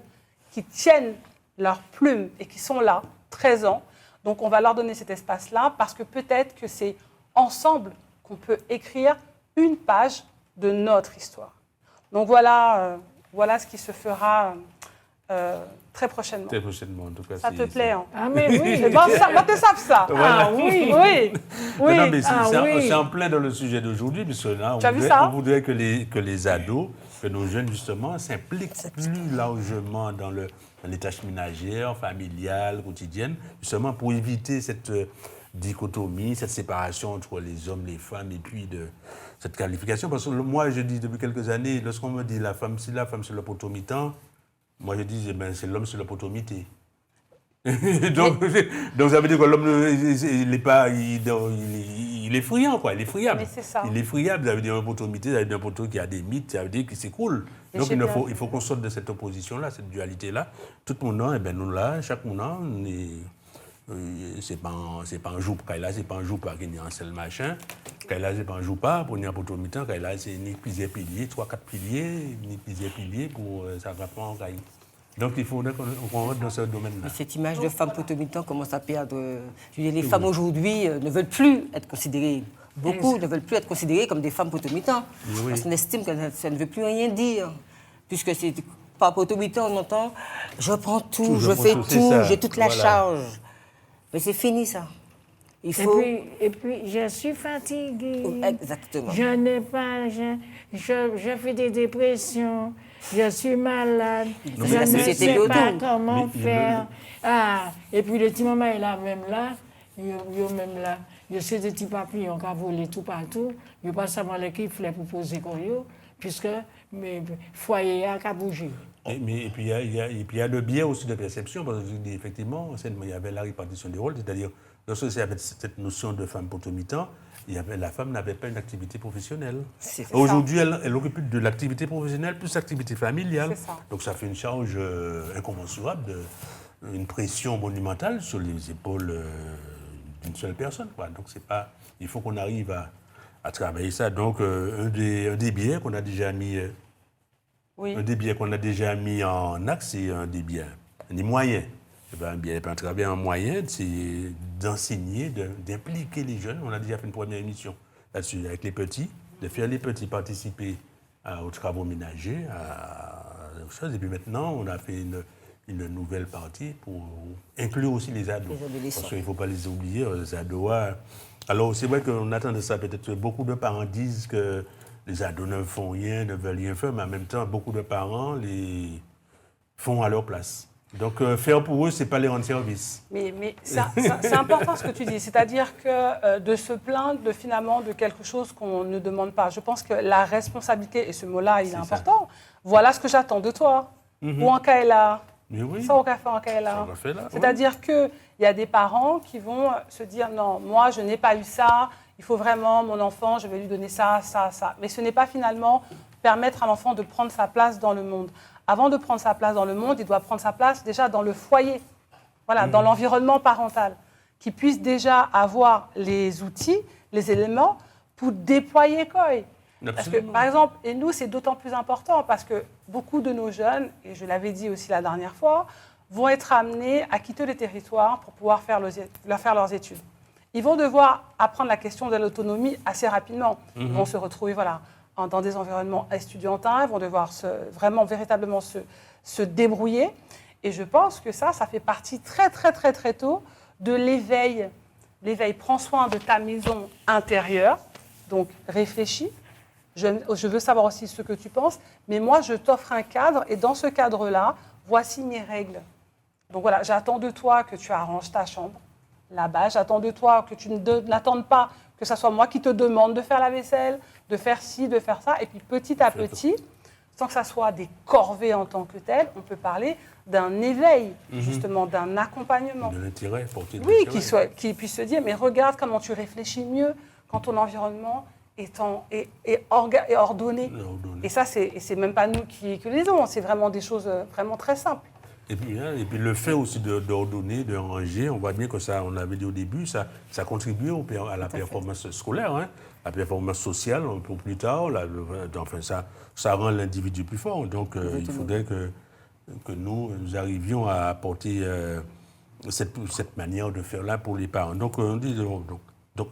qui tiennent leur plume et qui sont là, 13 ans. Donc, on va leur donner cet espace-là parce que peut-être que c'est ensemble qu'on peut écrire une page de notre histoire. Donc, voilà ce qui se fera très prochainement. Très prochainement, en tout cas. Ça te plaît, hein? Ah, mais oui. C'est bon, ça, tu sais ça. Voilà. Ah oui. Oui. Non, mais oui. c'est en plein dans le sujet d'aujourd'hui, puisque là, on voudrait que les ados, que nos jeunes, justement, s'impliquent plus largement dans les tâches ménagères, familiales, quotidiennes, justement pour éviter cette dichotomie, cette séparation entre les hommes, les femmes, et puis cette qualification. Parce que moi, je dis depuis quelques années, lorsqu'on me dit la femme, c'est le poteau mi-temps, moi je dis, c'est l'homme sur le poteau mi-té. donc ça veut dire que l'homme, il est friand, quoi. Il est friable. Mais c'est ça. Il est friable, ça veut dire un poteau mi-té, ça veut dire un poteau qui a des mythes, ça veut dire qu'il s'écroule. Donc il faut qu'on sorte de cette opposition-là, cette dualité-là. Tout le monde, nous là, chaque monde, c'est pas un jour pour Kaila, c'est pas un jour pour qu'il y ait un seul machin. Kaila, c'est pas un jour pas pour qu'il y ait un poteau mi-temps. Kaila, c'est ni plusieurs piliers, 3-4 piliers, ni plusieurs piliers pour ça va pas en Kaila. Donc il faut qu'on rentre dans ce domaine-là. Cette image de femme poteau mi-temps commence à perdre. Les femmes aujourd'hui ne veulent plus être considérées. Beaucoup ne veulent plus être considérées comme des femmes poteau mi-temps. Oui. Parce qu'on estime que ça ne veut plus rien dire. Puisque c'est pas poteau mi-temps, on entend je prends tout, je fais tout, j'ai toute la charge. Mais c'est fini ça. Il faut... Et puis, je suis fatiguée. Exactement. Je n'ai pas... Je fais des dépressions. Je suis malade. Non, je la ne société sais pas autour. comment faire. Et puis le petit maman est là, même là. Même là. Je sais des petits papillons qui ont volé tout partout. Je ne sais pas seulement l'équipe pour poser quoi, puisque le foyer a bougé. Et puis il y a le biais aussi de perception, parce que effectivement, il y avait la répartition des rôles, c'est-à-dire, lorsque il y avait cette notion de femme pour tout mi-temps, la femme n'avait pas une activité professionnelle. Aujourd'hui, elle occupe de l'activité professionnelle plus l'activité familiale. Donc ça fait une charge incommensurable, une pression monumentale sur les épaules d'une seule personne, quoi. Donc il faut qu'on arrive à travailler ça. Donc un des biais qu'on a déjà mis... Un des biais qu'on a déjà mis en axe, c'est des moyens. Un travail en moyen, c'est d'enseigner, d'impliquer les jeunes. On a déjà fait une première émission là-dessus avec les petits, de faire les petits participer aux travaux ménagers, aux choses. Et puis maintenant, on a fait une nouvelle partie pour inclure aussi les ados. Parce qu'il ne faut pas les oublier, les ados. Alors c'est vrai qu'on attend de ça. Peut-être beaucoup de parents disent que les ados ne font rien, ne veulent rien faire, mais en même temps, beaucoup de parents les font à leur place. Donc, faire pour eux, ce n'est pas les rendre service. Mais c'est important ce que tu dis, c'est-à-dire que de se plaindre finalement de quelque chose qu'on ne demande pas. Je pense que la responsabilité, et ce mot-là, il est important. Voilà ce que j'attends de toi. Ou en Kaela. Oui. Ça, on va faire en Kaela. C'est-à-dire qu'il y a des parents qui vont se dire, non, moi, je n'ai pas eu ça. Il faut vraiment, mon enfant, je vais lui donner ça, ça, ça. Mais ce n'est pas finalement permettre à l'enfant de prendre sa place dans le monde. Avant de prendre sa place dans le monde, il doit prendre sa place déjà dans le foyer, dans l'environnement parental, qu'il puisse déjà avoir les outils, les éléments pour déployer Koi. Parce que, par exemple, et nous, c'est d'autant plus important parce que beaucoup de nos jeunes, et je l'avais dit aussi la dernière fois, vont être amenés à quitter le territoire pour pouvoir faire leurs études. Ils vont devoir apprendre la question de l'autonomie assez rapidement. Ils vont se retrouver dans des environnements estudiantins, ils vont devoir véritablement se débrouiller. Et je pense que ça fait partie très, très, très, très tôt de l'éveil. L'éveil, prends soin de ta maison intérieure, donc réfléchis. Je veux savoir aussi ce que tu penses, mais moi, je t'offre un cadre, et dans ce cadre-là, voici mes règles. Donc voilà, j'attends de toi que tu arranges ta chambre. Là-bas, j'attends de toi que tu n'attendes pas que ce soit moi qui te demande de faire la vaisselle, de faire ci, de faire ça. Et puis petit à petit, sans que ça soit des corvées en tant que telles, on peut parler d'un éveil, justement, d'un accompagnement. De l'intérêt pour tes Oui, qui puisse se dire, mais regarde comment tu réfléchis mieux quand ton environnement est ordonné. Et ça, c'est même pas nous qui le disons, c'est vraiment des choses vraiment très simples. Et puis le fait aussi d'ordonner, de ranger, on voit bien que ça, on avait dit au début, ça contribue à la performance scolaire, la performance sociale, un peu plus tard. Ça rend l'individu plus fort. Donc il faudrait que nous arrivions à apporter cette manière de faire là pour les parents. Donc on dit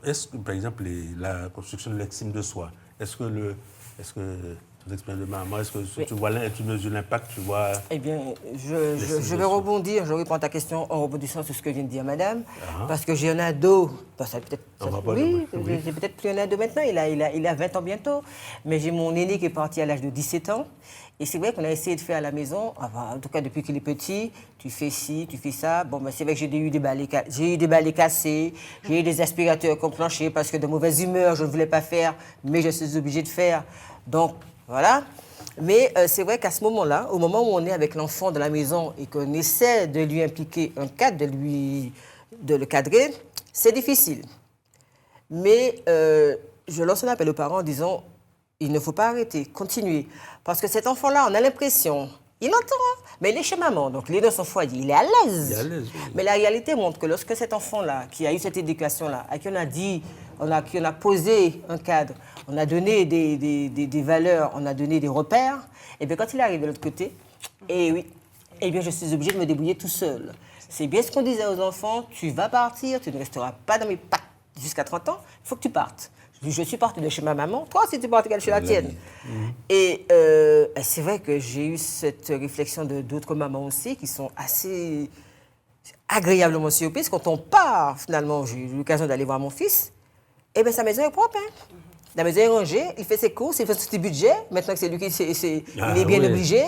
est-ce que, par exemple, la construction de l'estime de soi, est-ce que de maman, est-ce que tu mesures l'impact, tu vois? Eh bien, je vais rebondir, je réponds à ta question en rebondissant sur ce que vient de dire madame, parce que j'ai un ado, j'ai peut-être plus un ado maintenant, il a 20 ans bientôt, mais j'ai mon aîné qui est parti à l'âge de 17 ans, et c'est vrai qu'on a essayé de faire à la maison, en tout cas depuis qu'il est petit, tu fais ci, tu fais ça. Bon, c'est vrai que j'ai eu des balais cassés, j'ai eu des aspirateurs complanchés parce que de mauvaise humeur, je ne voulais pas faire, mais je suis obligée de faire. Donc, voilà. Mais c'est vrai qu'à ce moment-là, au moment où on est avec l'enfant dans la maison et qu'on essaie de lui impliquer un cadre, de le cadrer, c'est difficile. Mais je lance un appel aux parents en disant, il ne faut pas arrêter, continuer. Parce que cet enfant-là, on a l'impression, il entend, mais il est chez maman, donc il est dans son foyer, il est à l'aise. Il est à l'aise, oui. Mais la réalité montre que lorsque cet enfant-là, qui a eu cette éducation-là, à qui on a dit, on a posé un cadre, on a donné des valeurs, on a donné des repères, et bien quand il arrive de l'autre côté, je suis obligée de me débrouiller tout seul. C'est bien ce qu'on disait aux enfants, tu vas partir, tu ne resteras pas dans mes pattes jusqu'à 30 ans, il faut que tu partes. Je suis partie de chez ma maman, toi aussi tu partais chez la tienne. Et c'est vrai que j'ai eu cette réflexion d'autres mamans aussi qui sont assez agréablement surprise quand on part, finalement, j'ai eu l'occasion d'aller voir mon fils. Eh bien, sa maison est propre, hein. La maison est rangée, il fait ses courses, il fait son petit budget. Maintenant que c'est lui qui il est bien obligé.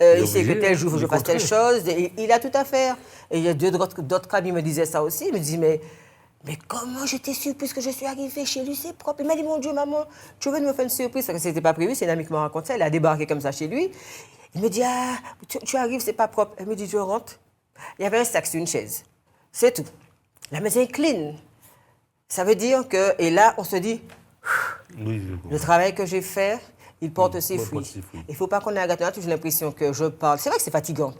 Il sait que tel jour, il faut que je fasse telle chose. Il a tout à faire. Et il y a d'autres cas qui me disaient ça aussi. Il me disaient, mais comment j'étais surprise que je suis arrivée chez lui, c'est propre. Il m'a dit, mon Dieu, maman, tu veux me faire une surprise? Parce que ce n'était pas prévu, c'est une amie qui m'a raconté ça. Elle a débarqué comme ça chez lui. Il me dit, ah, tu arrives, c'est pas propre. Elle me dit, je rentre. Il y avait un sac sur une chaise. C'est tout. La maison est clean. Ça veut dire que, et là, on se dit, le travail que j'ai fait, il porte ses fruits. Il ne faut pas qu'on ait à toujours l'impression que je parle. C'est vrai que c'est fatigant,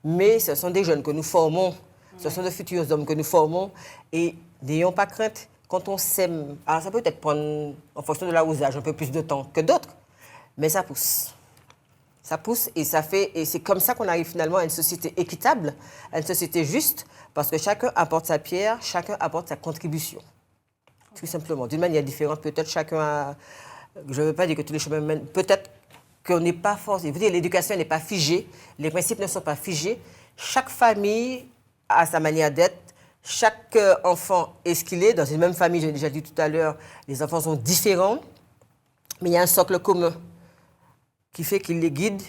mais ce sont des jeunes que nous formons, ce sont de futurs hommes que nous formons, et n'ayons pas crainte quand on sème. Alors ça peut peut-être prendre, en fonction de l'arrosage, un peu plus de temps que d'autres, mais ça pousse. Ça pousse et ça fait, et c'est comme ça qu'on arrive finalement à une société équitable, à une société juste, parce que chacun apporte sa pierre, chacun apporte sa contribution. Tout simplement. D'une manière différente, peut-être chacun a... Je ne veux pas dire que tous les chemins mènent... Peut-être qu'on n'est pas forcé. Vous dire, l'éducation n'est pas figée, les principes ne sont pas figés. Chaque famille a sa manière d'être. Chaque enfant est ce qu'il est. Dans une même famille, j'ai déjà dit tout à l'heure, les enfants sont différents. Mais il y a un socle commun qui fait qu'ils les guident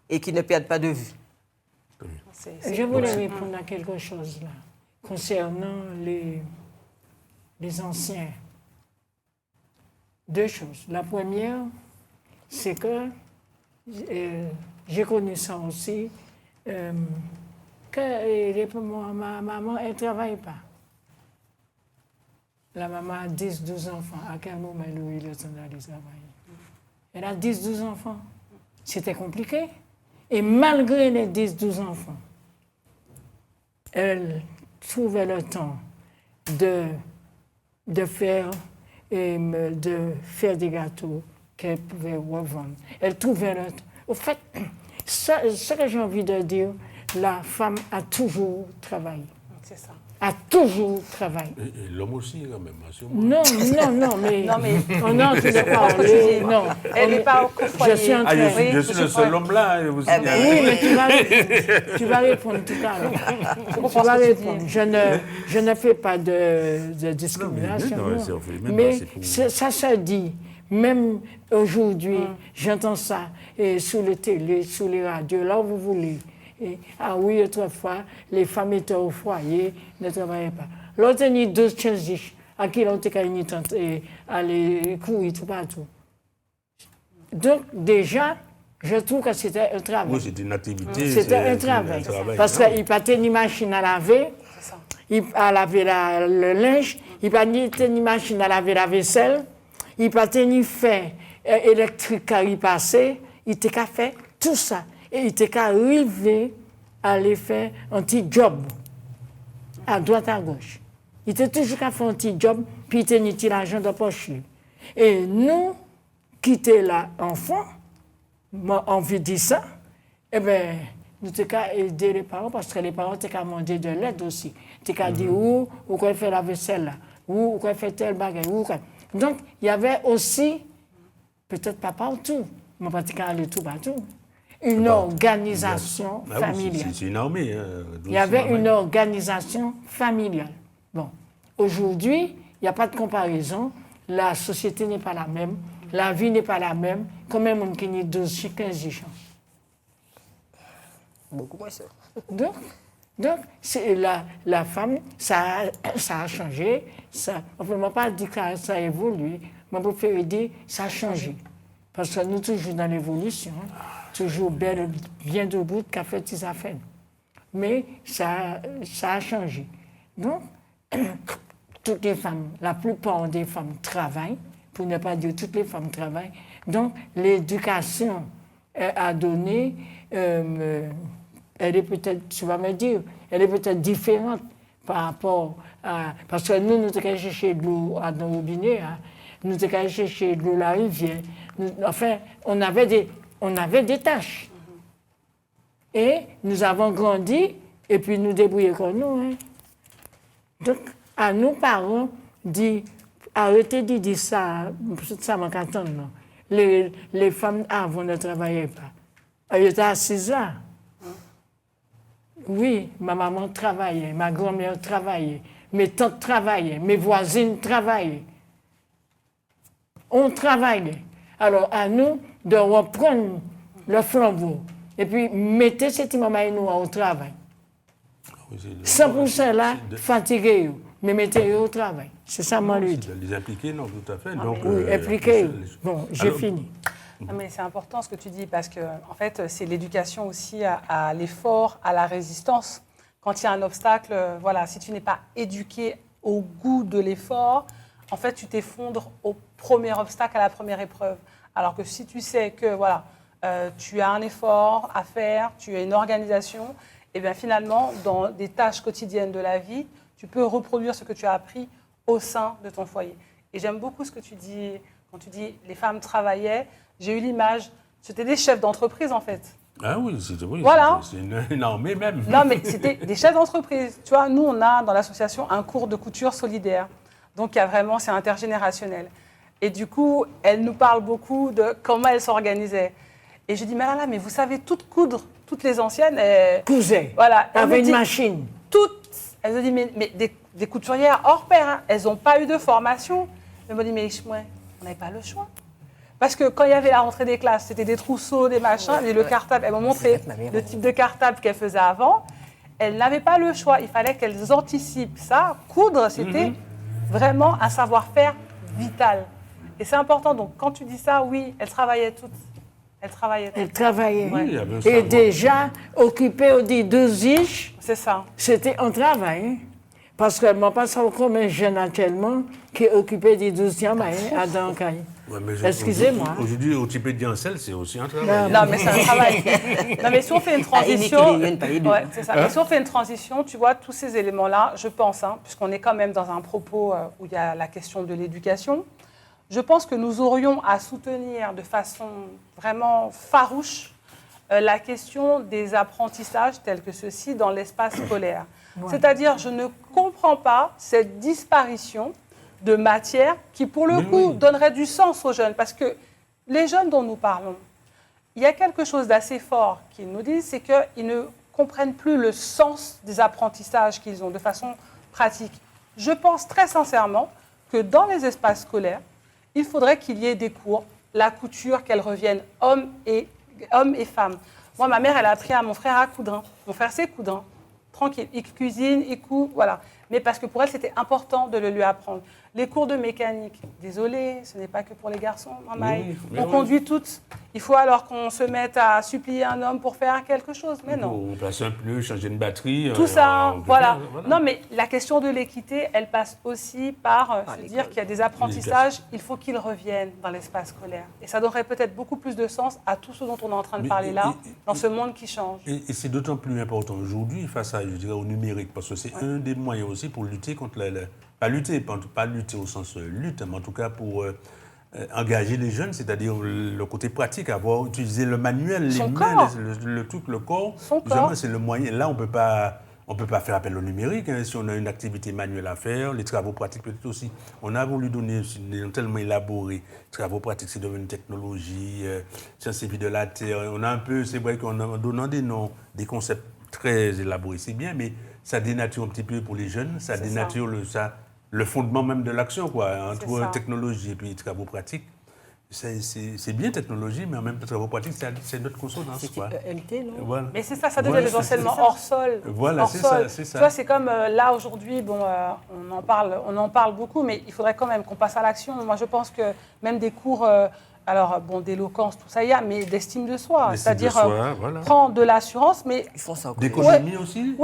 et qu'ils ne perdent pas de vue. Je voulais répondre à quelque chose là, concernant les anciens. Deux choses. La première, c'est que j'ai connu ça aussi, que ma maman, elle ne travaille pas. La maman a 10-12 enfants. À quel moment elle a eu le temps d'aller travailler? Elle a 10-12 enfants. C'était compliqué. Et malgré les 10-12 enfants, elle trouvait le temps de faire des gâteaux qu'elle pouvait revendre. Elle trouvait le temps. Au fait, ce que j'ai envie de dire, la femme a toujours travaillé. C'est ça. A toujours travaillé. Et l'homme aussi, quand même. Non, mais on a envie de parler. Non, elle n'est pas au foyer. Je suis en train je suis le seul homme là. Oui, mais tu vas répondre tout à l'heure. Tu vas répondre. Je ne fais pas de discrimination. Mais ça se dit. Même aujourd'hui, j'entends ça sur les télés, sur les radios, là où vous voulez. Ah oui, autrefois, les femmes étaient au foyer, ne travaillaient pas. L'autre, il y a 12 à qui l'on était aller courir tout partout. Donc, déjà, je trouve que c'était un travail. Oui, c'était une activité. C'était un travail. Parce qu'il n'y avait une machine à laver, à laver le linge, il n'y avait une machine à laver la vaisselle, il n'y avait une fer électrique à y passer, il était qu'à faire tout ça. Et il était qu'à arriver à aller faire un petit job, à droite, à gauche. Il était toujours qu'à faire un petit job, puis il tenait l'argent de poche. Et nous, qui étions là, enfants, on veut dire ça, eh bien, nous étions qu'à aider les parents, parce que les parents étaient qu'à demander de l'aide aussi. Ils étaient qu'à dire où qu'on fait la vaisselle là, où qu'on fait tel bagage. Donc, il y avait aussi, peut-être pas partout, mais pas qu'à aller tout partout, une organisation familiale. C'est une armée. Il y avait une organisation familiale. Bon, aujourd'hui, il n'y a pas de comparaison. La société n'est pas la même. La vie n'est pas la même. Combien de monde qui a 12, 15 ans? Beaucoup moins ça. Donc la femme, ça a changé. On ne peut pas dire que ça a évolué. Mais on peut dire que ça a changé. Parce que nous, toujours dans l'évolution, toujours bien debout qu'a fait ses affaires. Mais ça a changé. Donc, toutes les femmes, la plupart des femmes travaillent, pour ne pas dire toutes les femmes travaillent. Donc, l'éducation a donné, elle est peut-être, tu vas me dire, elle est peut-être différente par rapport à... Parce que nous avons cherché de l'eau dans le robinet, nous avons cherché de l'eau à la rivière. Enfin, on avait des tâches. Et nous avons grandi, et puis nous débrouillons comme nous. Hein. Donc, à nos parents, arrêtez de dire ça, ça manque à attendre, non. Les femmes avant ne travaillaient pas. Elles étaient assises là. Oui, ma maman travaillait, ma grand-mère travaillait, mes tantes travaillaient, mes voisines travaillaient. On travaillait. Alors, à nous de reprendre le flambeau et puis mettez cette maman nous au travail. 100% là, fatigué, mais mettez-le au travail. C'est ça, moi, lui. Les impliquer, non, tout à fait. Donc, oui, impliquer. Bon, j'ai fini. Non, mais c'est important ce que tu dis parce que, en fait, c'est l'éducation aussi à l'effort, à la résistance. Quand il y a un obstacle, voilà, si tu n'es pas éduqué au goût de l'effort, en fait, tu t'effondres au premier obstacle, à la première épreuve. Alors que si tu sais que, voilà, tu as un effort à faire, tu as une organisation, et bien finalement, dans des tâches quotidiennes de la vie, tu peux reproduire ce que tu as appris au sein de ton foyer. Et j'aime beaucoup ce que tu dis, quand tu dis les femmes travaillaient, j'ai eu l'image, c'était des chefs d'entreprise en fait. Ah oui, oui, voilà. C'est une armée même. Non, mais c'était des chefs d'entreprise. Tu vois, nous, on a dans l'association un cours de couture solidaire. Donc, il y a vraiment, c'est intergénérationnel. Et du coup, elle nous parle beaucoup de comment elle s'organisait. Et je dis, mais vous savez toutes coudre, toutes les anciennes. Cousaient. Voilà. Avec une machine. Toutes. Elle me dit, mais des couturières hors pair, hein, elles n'ont pas eu de formation. Elle me dit, mais on n'avait pas le choix. Parce que quand il y avait la rentrée des classes, c'était des trousseaux, des machins, et le cartable, elle m'a montré le type de cartable qu'elle faisait avant. Elles n'avaient pas le choix. Il fallait qu'elles anticipent ça. Coudre, c'était vraiment un savoir-faire vital. Et c'est important. Donc, quand tu dis ça, oui, elles travaillaient toutes. Elles travaillaient. Oui, et déjà, occupées au dit 12 ish, c'est ça. C'était un travail. Hein? Parce que je ne sais pas comme un jeune actuellement qui est occupé des 12 ans à Dancaille. Ouais, excusez-moi. Aujourd'hui, occupé de Diancel, c'est aussi un travail. Non, mais c'est un travail. Non, mais si on fait une transition, c'est ça. Mais si on fait une transition, tu vois, tous ces éléments-là, je pense, puisqu'on est quand même dans un propos où il y a la question de l'éducation, je pense que nous aurions à soutenir de façon vraiment farouche la question des apprentissages tels que ceux-ci dans l'espace scolaire. Ouais. C'est-à-dire, je ne comprends pas cette disparition de matière qui, pour le coup, donnerait du sens aux jeunes. Parce que les jeunes dont nous parlons, il y a quelque chose d'assez fort qu'ils nous disent, c'est qu'ils ne comprennent plus le sens des apprentissages qu'ils ont de façon pratique. Je pense très sincèrement que dans les espaces scolaires, il faudrait qu'il y ait des cours, la couture, qu'elle revienne hommes et femmes. Moi, ma mère, elle a appris à mon frère à coudre. Mon frère sait coudre. Tranquille, il cuisine, il coud, voilà. Mais parce que pour elle, c'était important de le lui apprendre. Les cours de mécanique, désolé, ce n'est pas que pour les garçons, on conduit toutes. Il faut alors qu'on se mette à supplier un homme pour faire quelque chose, mais non. On passe un pneu, changer une batterie. Tout ça, voilà. Non, mais la question de l'équité, elle passe aussi par se dire qu'il y a des apprentissages, il faut qu'ils reviennent dans l'espace scolaire. Et ça donnerait peut-être beaucoup plus de sens à tout ce dont on est en train de parler là, dans ce monde qui change. Et c'est d'autant plus important aujourd'hui face à, je dirais, au numérique, parce que c'est un des moyens aussi pour lutter contre pas lutter au sens lutte, mais en tout cas pour engager les jeunes, c'est-à-dire le côté pratique, avoir utilisé le manuel, les mains, le truc, le corps. Justement, c'est le moyen. Là, on peut pas faire appel au numérique. Hein, si on a une activité manuelle à faire, les travaux pratiques peut-être aussi. On a voulu donner tellement élaboré. Travaux pratiques, c'est devenu technologie, sciences et vie de la terre. On a un peu, c'est vrai qu'en donnant des noms, des concepts très élaborés, c'est bien, mais ça dénature un petit peu pour les jeunes, ça dénature le fondement même de l'action, quoi, entre technologie et puis travaux pratiques. C'est bien technologie, mais en même temps, travaux pratiques, c'est notre consonance. C'est ELT, non? Voilà. Mais c'est ça, ça devient des enseignements hors sol. Voilà, c'est ça. Tu vois, c'est comme là, aujourd'hui, on en parle beaucoup, mais il faudrait quand même qu'on passe à l'action. Moi, je pense que même des cours, d'éloquence, tout ça, il y a, mais d'estime de soi. C'est-à-dire, prendre de l'assurance, mais... Ils font ça. D'économie aussi.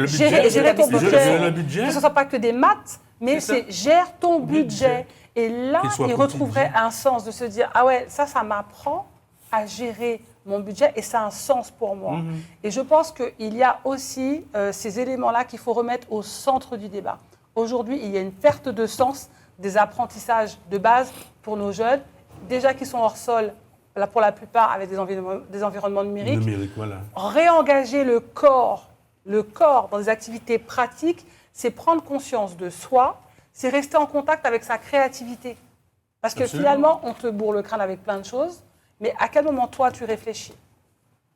Gérer ton budget. Le budget. Que ce ne soit pas que des maths, mais c'est gère ton budget. Et là, il retrouverait un sens de se dire, ah ouais, ça m'apprend à gérer mon budget et ça a un sens pour moi. Et je pense qu'il y a aussi ces éléments-là qu'il faut remettre au centre du débat. Aujourd'hui, il y a une perte de sens des apprentissages de base pour nos jeunes, déjà qui sont hors sol, là pour la plupart avec des environnements numériques. Voilà. Réengager le corps dans des activités pratiques, c'est prendre conscience de soi, c'est rester en contact avec sa créativité. Parce que finalement, on te bourre le crâne avec plein de choses, mais à quel moment, toi, tu réfléchis?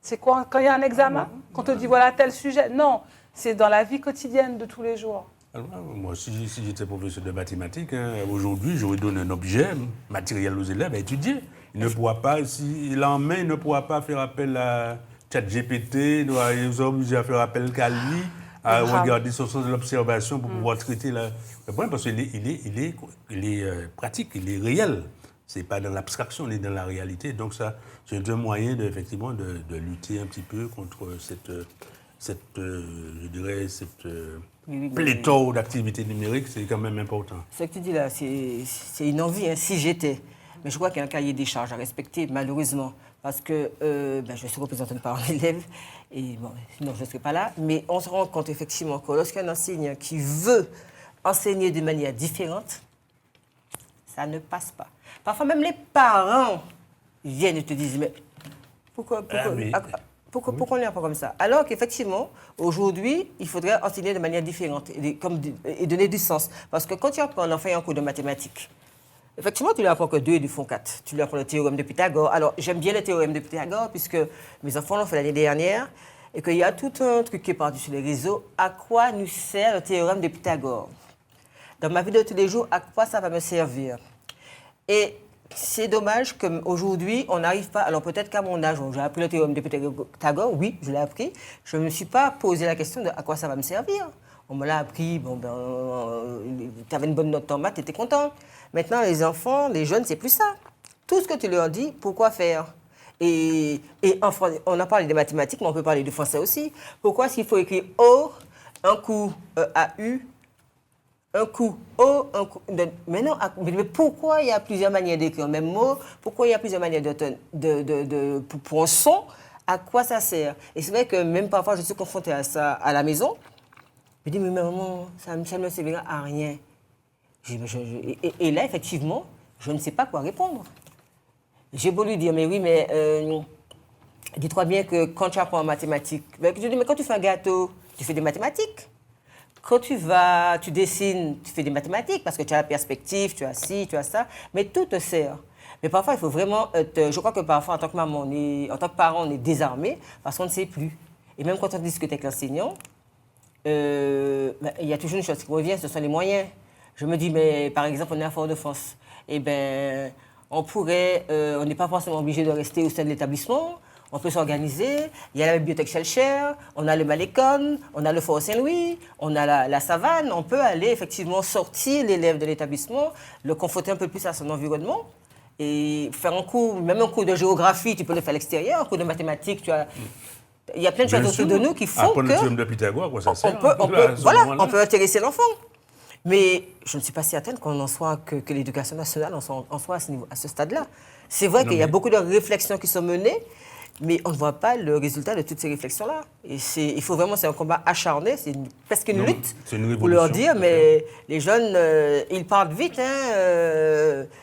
C'est quoi quand il y a un examen? Qu'on te dit voilà tel sujet? Non, c'est dans la vie quotidienne de tous les jours. Alors, moi, si j'étais professeur de mathématiques, aujourd'hui, j'aurais donné un objet matériel aux élèves à étudier. Il ne pourra pas, s'il en met, il ne pourra pas faire appel à ChatGPT, il est obligé à faire appel qu'à lui, à regarder son sens de l'observation pour pouvoir traiter le problème, parce qu'il est pratique, il est réel. Ce n'est pas dans l'abstraction, on est dans la réalité. Donc ça, c'est un moyen effectivement de lutter un petit peu contre cette pléthore d'activités numériques, c'est quand même important. Ce que tu dis là, c'est une envie, hein, si j'étais. Mais je crois qu'il y a un cahier des charges à respecter, malheureusement. Parce que je suis représentée par un élève, et bon, sinon je ne serais pas là. Mais on se rend compte effectivement que lorsqu'un enseignant qui veut enseigner de manière différente, ça ne passe pas. Parfois même les parents viennent et te disent, mais pourquoi on n'est pas comme ça? Alors qu'effectivement, aujourd'hui, il faudrait enseigner de manière différente et donner du sens. Parce que quand tu apprends un enfant un cours de mathématiques, effectivement, tu lui apprends que 2 et 2 font 4. Tu lui apprends le théorème de Pythagore. Alors, j'aime bien le théorème de Pythagore, puisque mes enfants l'ont fait l'année dernière, et qu'il y a tout un truc qui est parti sur les réseaux. À quoi nous sert le théorème de Pythagore? Dans ma vie de tous les jours, à quoi ça va me servir? Et c'est dommage qu'aujourd'hui, on n'arrive pas... Alors peut-être qu'à mon âge, j'ai appris le théorème de Pythagore, oui, je l'ai appris. Je ne me suis pas posé la question de à quoi ça va me servir. On me l'a appris, tu avais une bonne note en maths, tu étais content. Maintenant, les enfants, les jeunes, c'est plus ça. Tout ce que tu leur dis, pourquoi faire? Et en français, on a parlé des mathématiques, mais on peut parler du français aussi. Pourquoi est-ce qu'il faut écrire O, un coup AU, un coup O, un coup... Mais non, mais pourquoi il y a plusieurs manières d'écrire le même mot? Pourquoi il y a plusieurs manières pour un son? À quoi ça sert? Et c'est vrai que même parfois, je suis confrontée à ça à la maison. Je dis, mais maman, ça ne me servira à rien. Et là, effectivement, je ne sais pas quoi répondre. J'ai beau lui dire, mais oui, mais dis-toi bien que quand tu apprends en mathématiques, je dis, mais quand tu fais un gâteau, tu fais des mathématiques. Quand tu dessines, tu fais des mathématiques parce que tu as la perspective, tu as ci, tu as ça, mais tout te sert. Mais parfois, il faut vraiment je crois que parfois, en tant que maman, en tant que parent, on est désarmé parce qu'on ne sait plus. Et même quand on discute avec l'enseignant, il y a toujours une chose qui revient, ce sont les moyens. Je me dis, mais par exemple, on est à Fort-de-France. Eh bien, on n'est pas forcément obligé de rester au sein de l'établissement. On peut s'organiser. Il y a la bibliothèque Schellcher, on a le Malécon, on a le Fort Saint-Louis, on a la Savane. On peut aller effectivement sortir l'élève de l'établissement, le confronter un peu plus à son environnement et faire même un cours de géographie, tu peux le faire à l'extérieur, un cours de mathématiques, il y a plein de choses autour de nous qui font que... le théorème de Pythagore, quoi, ça sert. On peut intéresser l'enfant. Mais je ne suis pas certaine que l'éducation nationale en soit à ce stade-là. C'est vrai qu'il y a beaucoup de réflexions qui sont menées, mais on ne voit pas le résultat de toutes ces réflexions-là. Et c'est un combat acharné, c'est presque une lutte pour leur dire, mais les jeunes, ils parlent vite,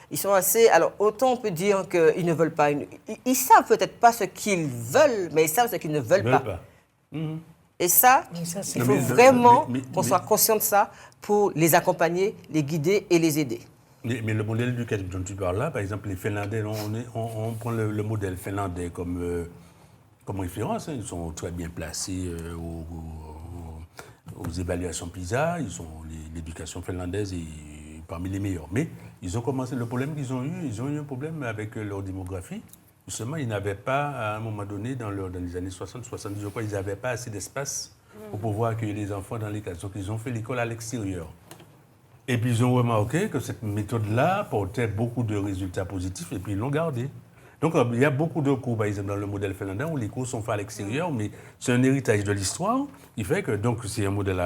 ils sont assez... Alors, autant on peut dire qu'ils ne veulent pas... Ils savent peut-être pas ce qu'ils veulent, mais ils savent ce qu'ils ne veulent pas. Mm-hmm. Et ça, il faut vraiment qu'on soit conscient de ça pour les accompagner, les guider et les aider. Mais le modèle éducatif dont tu parles là, par exemple, les Finlandais, on prend le modèle finlandais comme référence. Ils sont très bien placés aux évaluations PISA. L'éducation finlandaise est parmi les meilleures. Mais ils ont commencé, le problème qu'ils ont eu un problème avec leur démographie. Justement, ils n'avaient pas, à un moment donné, dans les années 60-70, je crois, ils n'avaient pas assez d'espace pour pouvoir accueillir les enfants dans les classes. Donc, ils ont fait l'école à l'extérieur. Et puis, ils ont remarqué que cette méthode-là portait beaucoup de résultats positifs et puis ils l'ont gardée. Donc, il y a beaucoup de cours, par exemple, dans le modèle finlandais où les cours sont faits à l'extérieur, mais c'est un héritage de l'histoire. Il fait que, donc, c'est un modèle,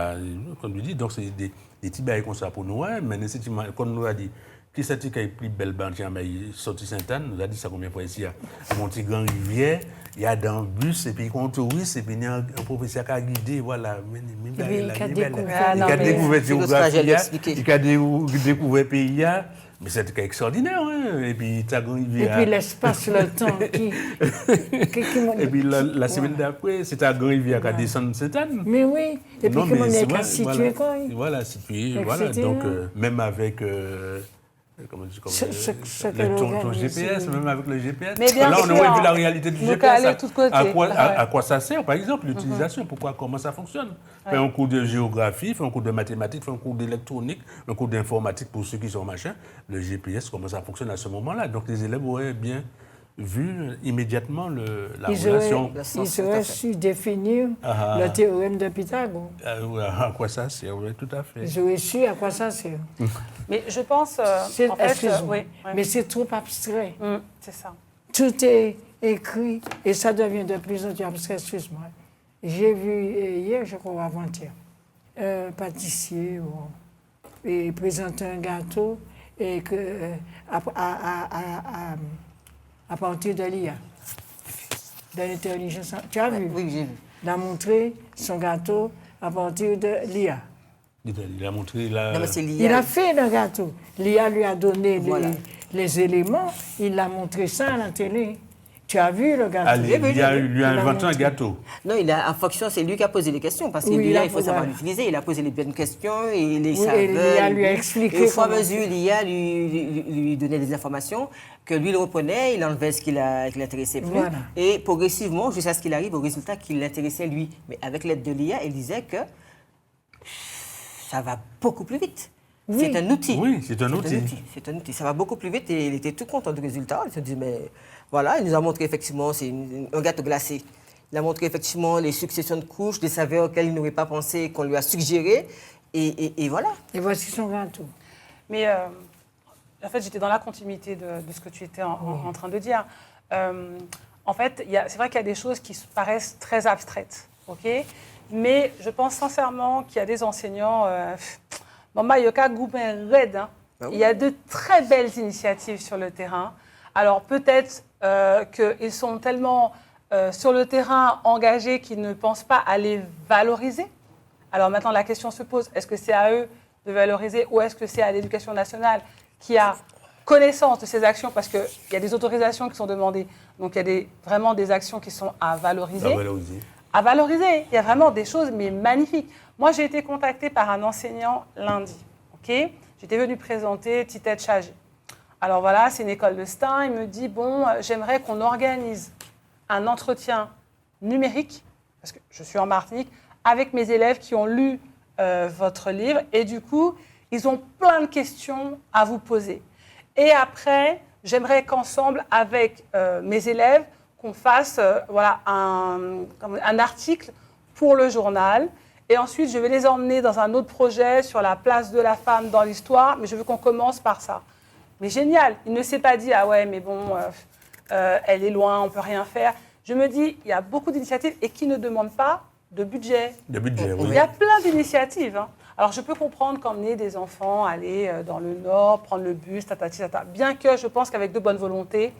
comme tu dis, donc c'est des petits bails comme ça pour nous. Mais nécessairement, comme nous a dit, qui c'est qui a plus belle banque, sorti Sainte-Anne, nous a dit ça combien de fois ici, à Montigran Rivière, il y a dans le bus, et puis il y a un touriste, et puis il y a un professeur qui a guidé, voilà. Il a découvert géographie, il a découvert pays, mais c'est extraordinaire, hein. Et puis Tagon Rivière. Et puis l'espace, le temps et puis la semaine d'après, c'est Tagon Rivière qui a descendu Sainte-Anne. Mais oui, et puis comment on est situé, quoi. Voilà, situé, voilà. Donc, même avec ton GPS, même avec le GPS. Mais bien là, on sûr, aurait vu la réalité du donc GPS. aller de tous côtés. À quoi ça sert, par exemple, l'utilisation, comment ça fonctionne. Faire un cours de géographie, faire un cours de mathématiques, faire un cours d'électronique, un cours d'informatique pour ceux qui sont machin. Le GPS, comment ça fonctionne à ce moment-là. Donc les élèves auraient bien vu immédiatement la relation. Ils auraient su définir le théorème de Pythagore. À quoi ça sert, oui, tout à fait. Ils auraient su à quoi ça sert. Mais je pense, mais c'est trop abstrait. C'est ça. Tout est écrit et ça devient de plus en plus abstrait, excuse-moi. J'ai vu hier, je crois avant-hier, un pâtissier et présenter un gâteau et que à partir de l'IA, de l'intelligence. Tu as vu? Oui, j'ai vu. Il a montré son gâteau à partir de l'IA. Il a montré... Non, mais c'est l'IA. Il a fait le gâteau. L'IA lui a donné les éléments. Il a montré ça à la télé. Tu as vu le gâteau? Il lui a inventé un gâteau. Non, en fonction, c'est lui qui a posé les questions. Parce que l'IA, il faut savoir l'utiliser. Il a posé les bonnes questions et les saveurs. Et l'IA lui a expliqué. Et au fur et à mesure, l'IA lui donnait des informations que lui, il reprenait, il enlevait ce qui l'intéressait plus. Voilà. Et progressivement, jusqu'à ce qu'il arrive au résultat qui l'intéressait lui. Mais avec l'aide de l'IA, il disait que ça va beaucoup plus vite. Oui. C'est un outil. Oui, c'est un outil. C'est un outil. Ça va beaucoup plus vite et il était tout content du résultat. Il se dit, mais voilà, il nous a montré effectivement, c'est un gâteau glacé. Il a montré effectivement les successions de couches, des saveurs auxquelles il n'aurait pas pensé, qu'on lui a suggérées. Et voilà. Et voici son gâteau. Mais en fait, j'étais dans la continuité de ce que tu étais en train de dire. En fait, c'est vrai qu'il y a des choses qui paraissent très abstraites, ok? Mais je pense sincèrement qu'il y a des enseignants... Maman, il y a red, hein. Il y a de très belles initiatives sur le terrain. Alors peut-être qu'ils sont tellement sur le terrain engagés qu'ils ne pensent pas à les valoriser. Alors maintenant, la question se pose, est-ce que c'est à eux de valoriser ou est-ce que c'est à l'Éducation nationale qui a connaissance de ces actions? Parce qu'il y a des autorisations qui sont demandées. Donc il y a vraiment des actions qui sont à valoriser. À valoriser. Il y a vraiment des choses, mais magnifiques. Moi, j'ai été contactée par un enseignant lundi. Okay, j'étais venue présenter Titet Chagé. Alors voilà, c'est une école de Stein. Il me dit, bon, j'aimerais qu'on organise un entretien numérique, parce que je suis en Martinique, avec mes élèves qui ont lu votre livre. Et du coup, ils ont plein de questions à vous poser. Et après, j'aimerais qu'ensemble, avec mes élèves, qu'on fasse un article pour le journal. Et ensuite, je vais les emmener dans un autre projet sur la place de la femme dans l'histoire, mais je veux qu'on commence par ça. Mais génial, il ne s'est pas dit « Ah ouais, mais bon, elle est loin, on ne peut rien faire ». Je me dis, il y a beaucoup d'initiatives et qui ne demandent pas de budget. De budget, oui. Il y a plein d'initiatives. Hein. Alors, je peux comprendre qu'emmener des enfants, aller dans le Nord, prendre le bus, bien que je pense qu'avec de bonnes volontés,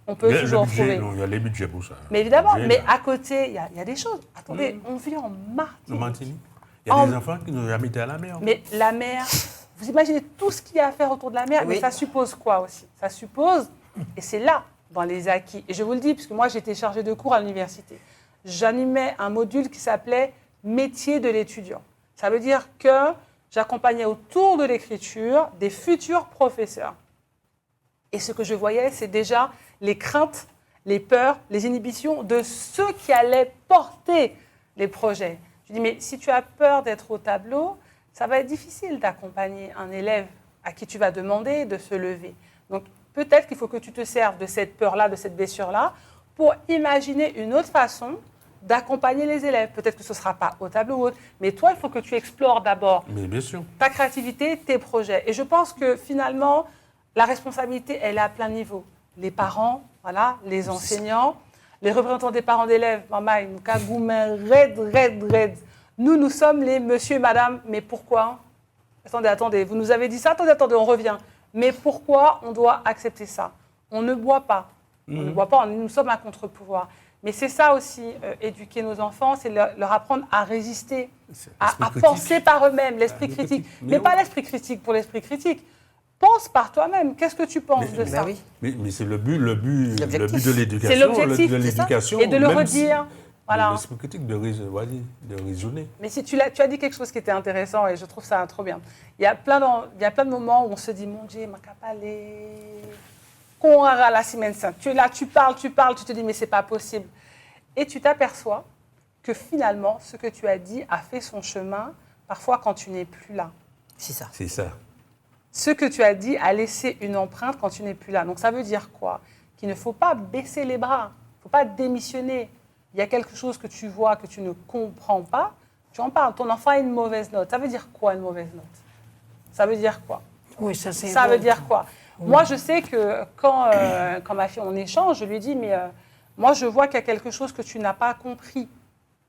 on peut toujours trouver. Il y a les budgets pour ça. Mais évidemment, à côté, il y a des choses. Attendez, on vit en Martinique. Il y a des enfants qui n'ont jamais été à la mer. Mais la mer, vous imaginez tout ce qu'il y a à faire autour de la mer, mais ça suppose quoi aussi? Ça suppose, et c'est là, dans les acquis. Et je vous le dis, puisque moi, j'étais chargée de cours à l'université. J'animais un module qui s'appelait « Métier de l'étudiant ». Ça veut dire que j'accompagnais autour de l'écriture des futurs professeurs. Et ce que je voyais, c'est déjà les craintes, les peurs, les inhibitions de ceux qui allaient porter les projets. Je dis, mais si tu as peur d'être au tableau, ça va être difficile d'accompagner un élève à qui tu vas demander de se lever. Donc, peut-être qu'il faut que tu te serves de cette peur-là, de cette blessure-là, pour imaginer une autre façon d'accompagner les élèves. Peut-être que ce ne sera pas au tableau ou autre, mais toi, il faut que tu explores d'abord ta créativité, tes projets. Et je pense que finalement, la responsabilité, elle est à plein niveau. Les parents, voilà, les enseignants, les représentants des parents d'élèves, maman, red. Nous sommes les monsieur et madame, mais pourquoi? Attendez, vous nous avez dit ça, attendez, on revient. Mais pourquoi on doit accepter ça? On ne boit pas. On ne boit pas, nous sommes un contre-pouvoir. Mais c'est ça aussi, éduquer nos enfants, c'est leur apprendre à résister, à penser par eux-mêmes, l'esprit critique. Mais pas l'esprit critique pour l'esprit critique. Pense par toi-même. Qu'est-ce que tu penses de ça? Mais c'est le but de l'éducation. C'est l'objectif, de l'éducation. Et de le redire. Voilà. L'esprit critique de raisonner. Mais si tu as dit quelque chose qui était intéressant et je trouve ça trop bien. Il y a plein de moments où on se dit, mon Dieu, ma capalé, qu'on aura la semaine sainte. Tu es là, tu parles, tu te dis, mais c'est pas possible. Et tu t'aperçois que finalement, ce que tu as dit a fait son chemin, parfois quand tu n'es plus là. C'est ça. C'est ça. Ce que tu as dit a laissé une empreinte quand tu n'es plus là. Donc ça veut dire quoi? Qu'il ne faut pas baisser les bras, il ne faut pas démissionner. Il y a quelque chose que tu vois, que tu ne comprends pas, tu en parles. Ton enfant a une mauvaise note. Ça veut dire quoi, une mauvaise note? Ça veut dire quoi? Oui, ça c'est Ça veut dire quoi? Oui. Moi, je sais que quand ma fille, on échange, je lui dis, mais moi, je vois qu'il y a quelque chose que tu n'as pas compris,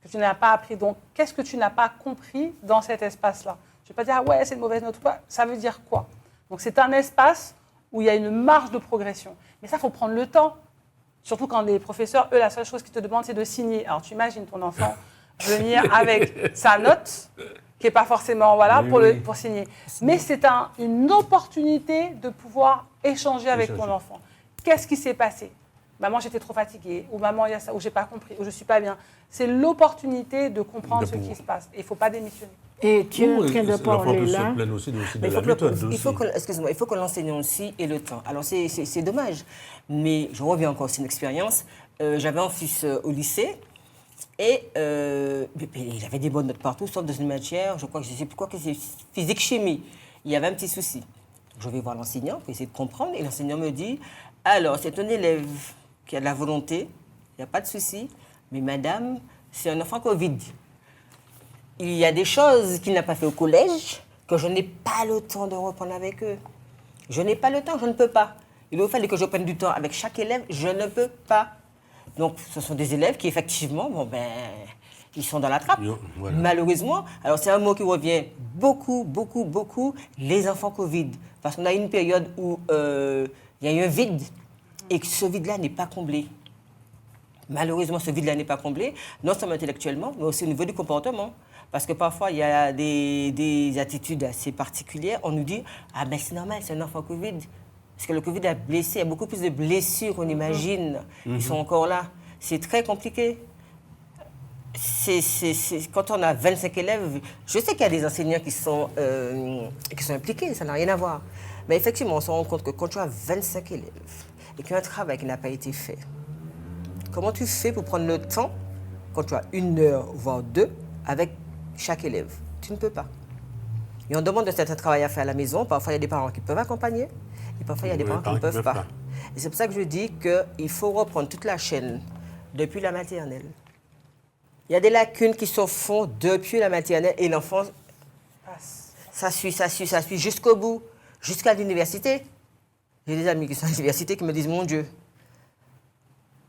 que tu n'as pas appris. Donc, qu'est-ce que tu n'as pas compris dans cet espace-là? Je ne vais pas dire, ah ouais, c'est une mauvaise note ou pas. Ça veut dire quoi? Donc, c'est un espace où il y a une marge de progression. Mais ça, il faut prendre le temps. Surtout quand les professeurs, eux, la seule chose qu'ils te demandent, c'est de signer. Alors, tu imagines ton enfant venir avec sa note, qui n'est pas forcément pour signer. Mais c'est une opportunité de pouvoir échanger avec ton enfant. Qu'est-ce qui s'est passé? Maman, j'étais trop fatiguée, ou maman, il y a ça, ou j'ai pas compris, ou je suis pas bien. C'est l'opportunité de comprendre ce qui se passe. Et il ne faut pas démissionner. Et tu es en train de parler là. Il faut que l'enseignant aussi ait le temps. Alors, c'est dommage. Mais je reviens encore, c'est une expérience. J'avais un fils au lycée. Et il avait des bonnes notes partout, sauf dans une matière, je crois que je ne sais plus quoi, que c'est physique-chimie. Il y avait un petit souci. Je vais voir l'enseignant pour essayer de comprendre. Et l'enseignant me dit, alors, c'est un élève qui a de la volonté, il n'y a pas de souci, mais madame, c'est un enfant Covid. Il y a des choses qu'il n'a pas fait au collège que je n'ai pas le temps de reprendre avec eux. Je n'ai pas le temps, je ne peux pas. Il aurait fallu que je prenne du temps avec chaque élève, je ne peux pas. Donc, ce sont des élèves qui, effectivement, ils sont dans la trappe. Voilà. Malheureusement, alors c'est un mot qui revient beaucoup, les enfants Covid. Parce qu'on a une période où il y a eu un vide et que ce vide-là n'est pas comblé. Malheureusement, ce vide-là n'est pas comblé, non seulement intellectuellement, mais aussi au niveau du comportement. Parce que parfois, il y a des attitudes assez particulières. On nous dit, ah ben c'est normal, c'est un enfant Covid. Parce que le Covid a blessé, il y a beaucoup plus de blessures qu'on imagine. Ils sont encore là. C'est très compliqué. Quand on a 25 élèves, je sais qu'il y a des enseignants qui sont impliqués, ça n'a rien à voir. Mais effectivement, on se rend compte que quand tu as 25 élèves et qu'il y a un travail qui n'a pas été fait, comment tu fais pour prendre le temps, quand tu as 1 heure, voire 2, avec chaque élève? Tu ne peux pas. Et on demande de certains travail à faire à la maison. Parfois, il y a des parents qui peuvent accompagner. Et parfois, il y a des parents qui ne peuvent pas. Et c'est pour ça que je dis qu'il faut reprendre toute la chaîne depuis la maternelle. Il y a des lacunes qui se font depuis la maternelle et l'enfant, ça suit jusqu'au bout, jusqu'à l'université. J'ai des amis qui sont à l'université qui me disent, mon Dieu.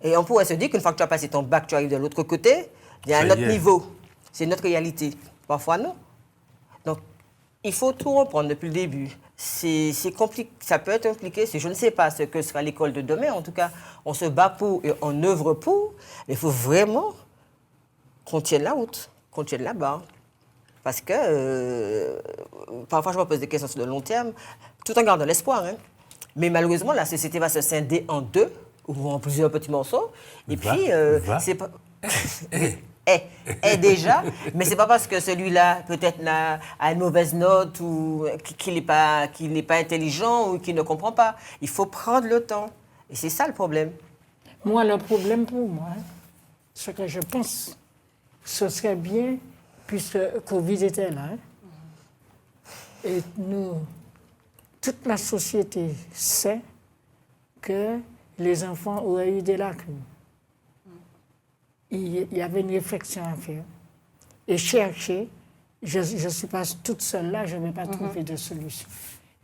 Et on pourrait se dire qu'une fois que tu as passé ton bac, tu arrives de l'autre côté, il y a un autre niveau. C'est notre réalité. Parfois, non. Donc, il faut tout reprendre depuis le début. C'est compliqué, ça peut être compliqué. Je ne sais pas ce que sera l'école de demain. En tout cas, on se bat pour et on œuvre pour. Mais il faut vraiment qu'on tienne la route, qu'on tienne la barre. Parce que parfois, je me pose des questions sur le long terme, tout en gardant l'espoir. Hein. Mais malheureusement, la société va se scinder en 2 ou en plusieurs petits morceaux. Et puis, c'est pas... déjà, mais c'est pas parce que celui-là peut-être a une mauvaise note ou qu'il n'est pas intelligent ou qu'il ne comprend pas. Il faut prendre le temps. Et c'est ça le problème. Moi, le problème pour moi, ce que je pense, ce serait bien, puisque Covid était là, et nous, toute la société sait que les enfants auraient eu des lacunes. Il y avait une réflexion à faire. Et chercher, je ne suis pas toute seule là, je ne vais pas trouver de solution.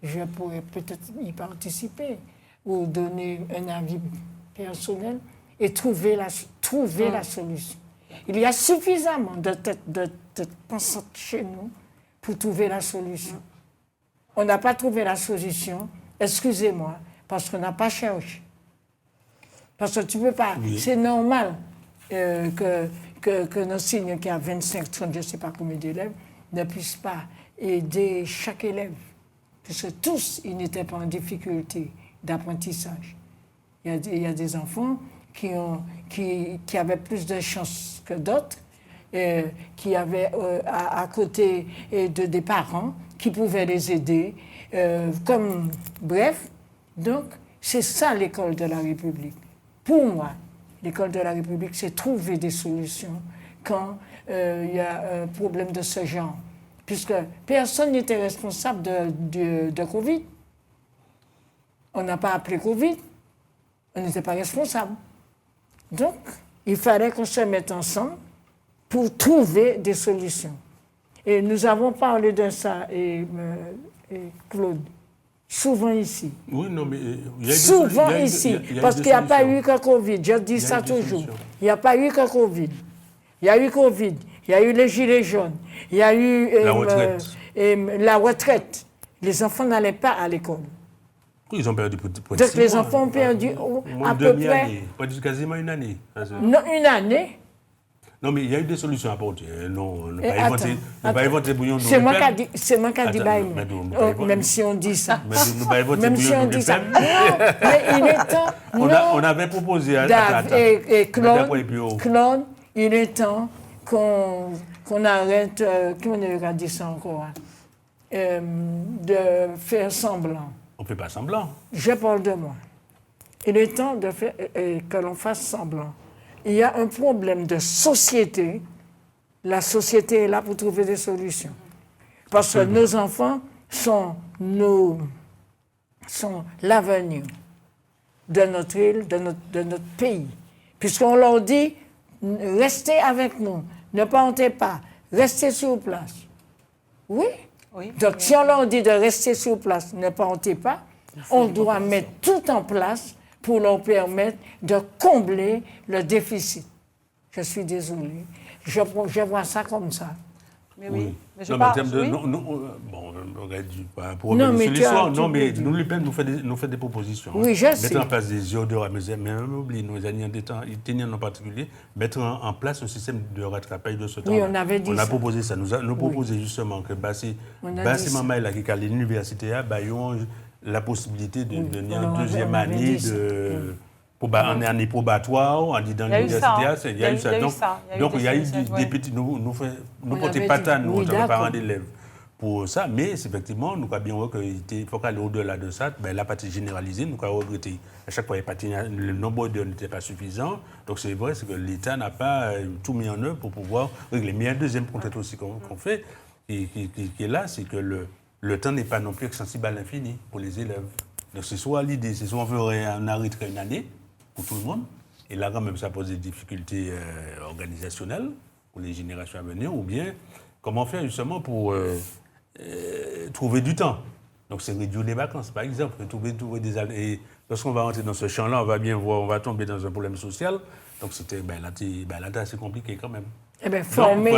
Je pourrais peut-être y participer ou donner un avis personnel et trouver la solution. Il y a suffisamment de têtes pensantes chez nous pour trouver la solution. On n'a pas trouvé la solution, excusez-moi, parce qu'on n'a pas cherché. Parce que tu ne peux pas, c'est normal. Que nos enseignants qui a 25, 30, je ne sais pas combien d'élèves, ne puissent pas aider chaque élève. Parce que tous, ils n'étaient pas en difficulté d'apprentissage. Il y a des enfants qui avaient plus de chance que d'autres, qui avaient à côté des parents qui pouvaient les aider. Bref, donc c'est ça l'école de la République. Pour moi, l'école de la République, c'est trouver des solutions quand il y a un problème de ce genre. Puisque personne n'était responsable de Covid. On n'a pas appelé Covid. On n'était pas responsable. Donc, il fallait qu'on se mette ensemble pour trouver des solutions. Et nous avons parlé de ça, et Claude, souvent ici. Oui, non, mais souvent ici, parce qu'il n'y a pas eu que Covid. Je dis ça toujours. Il n'y a pas eu que Covid. Il y a eu Covid, il y a eu les gilets jaunes, il y a eu la retraite. Les enfants n'allaient pas à l'école. Ils ont perdu pour donc les enfants ont perdu à peu près... Quasiment une année. Non, une année. Non, mais il y a eu des solutions à apporter. Non, ne pas inventer bouillon d'eau. C'est moi qui ai dit même si on dit ça. Même si on dit ça. Mais il est temps... On avait proposé à Claude, il est temps qu'on arrête, comment on a dit ça encore, de faire semblant. On ne fait pas semblant. Je parle de moi. Il est temps de faire, que l'on fasse semblant. Il y a un problème de société. La société est là pour trouver des solutions. Parce que nos enfants sont l'avenir de notre île, de notre pays. Puisqu'on leur dit, restez avec nous, ne partez pas, restez sur place. Oui. Donc, si on leur dit de rester sur place, ne partez pas, on doit mettre tout en place pour leur permettre de combler le déficit. Je suis désolée. Je vois ça comme ça. Mais oui. Mais je non, parle, mais en termes de... bon, on aurait dû pas pour revenir sur l'histoire. Non, mais nous, l'UPEN, nous fait des propositions. Oui, je sais. Mettre en place des géodeurs, mais même oublier nos Italiens en particulier, mettre en place un système de rattrapage de ce temps. Oui, on avait dit ça. On a proposé ça. Nous proposé justement que Bassi Maman, là, qui est à l'université, la possibilité de venir en deuxième année en année probatoire, on dit dans l'université, il y a eu ça. Donc, il y a eu des petits... Nous portons pas nous, parents d'élèves, pour ça. Mais, effectivement, nous avons bien vu qu'il faut aller au-delà de ça. La partie généralisée, nous avons regretté. À chaque fois, le nombre d'heures n'était pas suffisant. Donc, c'est vrai que l'État n'a pas tout mis en œuvre pour pouvoir régler. Mais il y a un deuxième contrainte aussi qu'on fait, qui est là, c'est que le temps n'est pas non plus extensible à l'infini pour les élèves. Donc, c'est soit l'idée, c'est soit on arrêterait une année, pour tout le monde. Et là, quand même, ça pose des difficultés organisationnelles pour les générations à venir, ou bien comment faire justement pour trouver du temps. Donc, c'est réduire les vacances, par exemple, trouver des... Et lorsqu'on va rentrer dans ce champ-là, on va bien voir, on va tomber dans un problème social. Donc, c'était, là, c'est compliqué quand même. Eh bien, former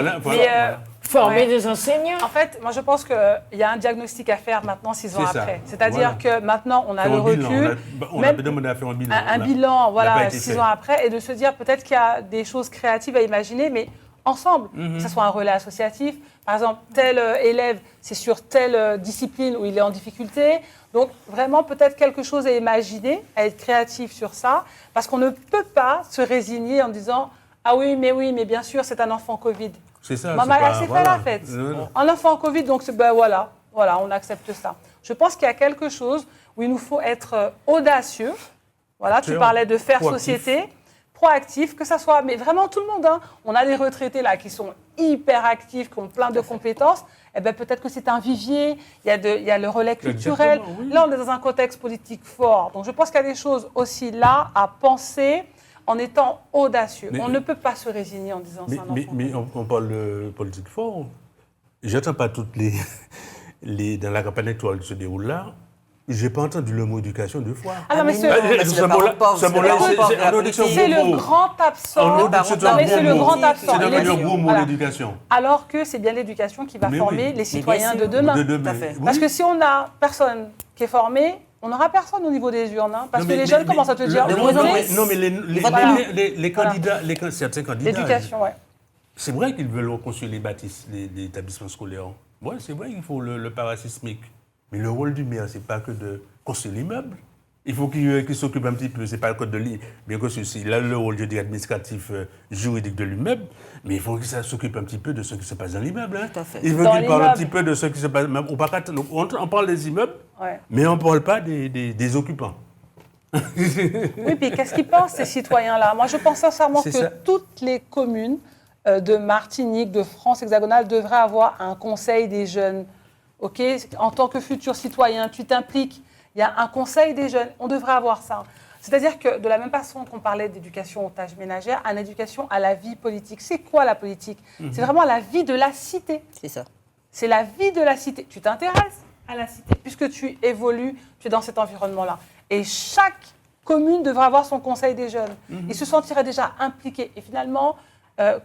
des enseignants. En fait, moi, je pense qu'il y a un diagnostic à faire maintenant, 6 ans après. C'est-à-dire que maintenant, on a le recul. On a demandé à faire un bilan. Un bilan, voilà, 6 ans après, et de se dire peut-être qu'il y a des choses créatives à imaginer, mais ensemble, que ce soit un relais associatif. Par exemple, tel élève, c'est sur telle discipline où il est en difficulté. Donc, vraiment, peut-être quelque chose à imaginer, à être créatif sur ça, parce qu'on ne peut pas se résigner en disant... Ah oui, mais bien sûr, c'est un enfant Covid. C'est ça. Maman, elle s'est fait la fête. Un enfant Covid, donc voilà, on accepte ça. Je pense qu'il y a quelque chose où il nous faut être audacieux. Voilà, tu parlais de faire société, proactif, que ça soit, mais vraiment tout le monde. Hein. On a des retraités là qui sont hyper actifs, qui ont plein de compétences. Eh bien, peut-être que c'est un vivier, il y a le relais culturel. Oui. Là, on est dans un contexte politique fort. Donc, je pense qu'il y a des choses aussi là à penser. En étant audacieux. On ne peut pas se résigner en disant ça. Mais on parle de politique fort. Je n'attends pas toutes dans la campagne électorale qui se déroule là. Je n'ai pas entendu le mot éducation deux fois. Ah non, mais c'est le grand absent. C'est le grand absent. C'est le gros mot l'éducation. Alors que c'est bien l'éducation qui va former les citoyens de demain. Parce que si on n'a personne qui est formé, on n'aura personne au niveau des urnes, hein, parce que les jeunes commencent à te dire... Non, mais les candidats, certains candidats... L'éducation, oui. C'est vrai qu'ils veulent reconstruire les bâtisses, les établissements scolaires. Oui, c'est vrai qu'il faut le parasismique. Mais le rôle du maire, ce n'est pas que de construire l'immeuble. Il faut qu'il s'occupe un petit peu, c'est pas le code de l'île, bien que ceci, là, le rôle, je dis, administratif, juridique de l'immeuble, mais il faut que ça s'occupe un petit peu de ce qui se passe dans l'immeuble. Hein. Tout à fait. Il faut qu'il parle un petit peu de ce qui se passe. On parle des immeubles, mais on ne parle pas des occupants. Oui, puis qu'est-ce qu'ils pensent, ces citoyens-là? Moi, je pense sincèrement que toutes les communes de Martinique, de France hexagonale, devraient avoir un conseil des jeunes. Ok, en tant que futur citoyen, tu t'impliques. Il y a un conseil des jeunes. On devrait avoir ça. C'est-à-dire que de la même façon qu'on parlait d'éducation aux tâches ménagères, à l'éducation à la vie politique. C'est quoi la politique? C'est vraiment la vie de la cité. C'est ça. C'est la vie de la cité. Tu t'intéresses à la cité puisque tu évolues, tu es dans cet environnement-là. Et chaque commune devrait avoir son conseil des jeunes. Ils se sentiraient déjà impliqués. Et finalement,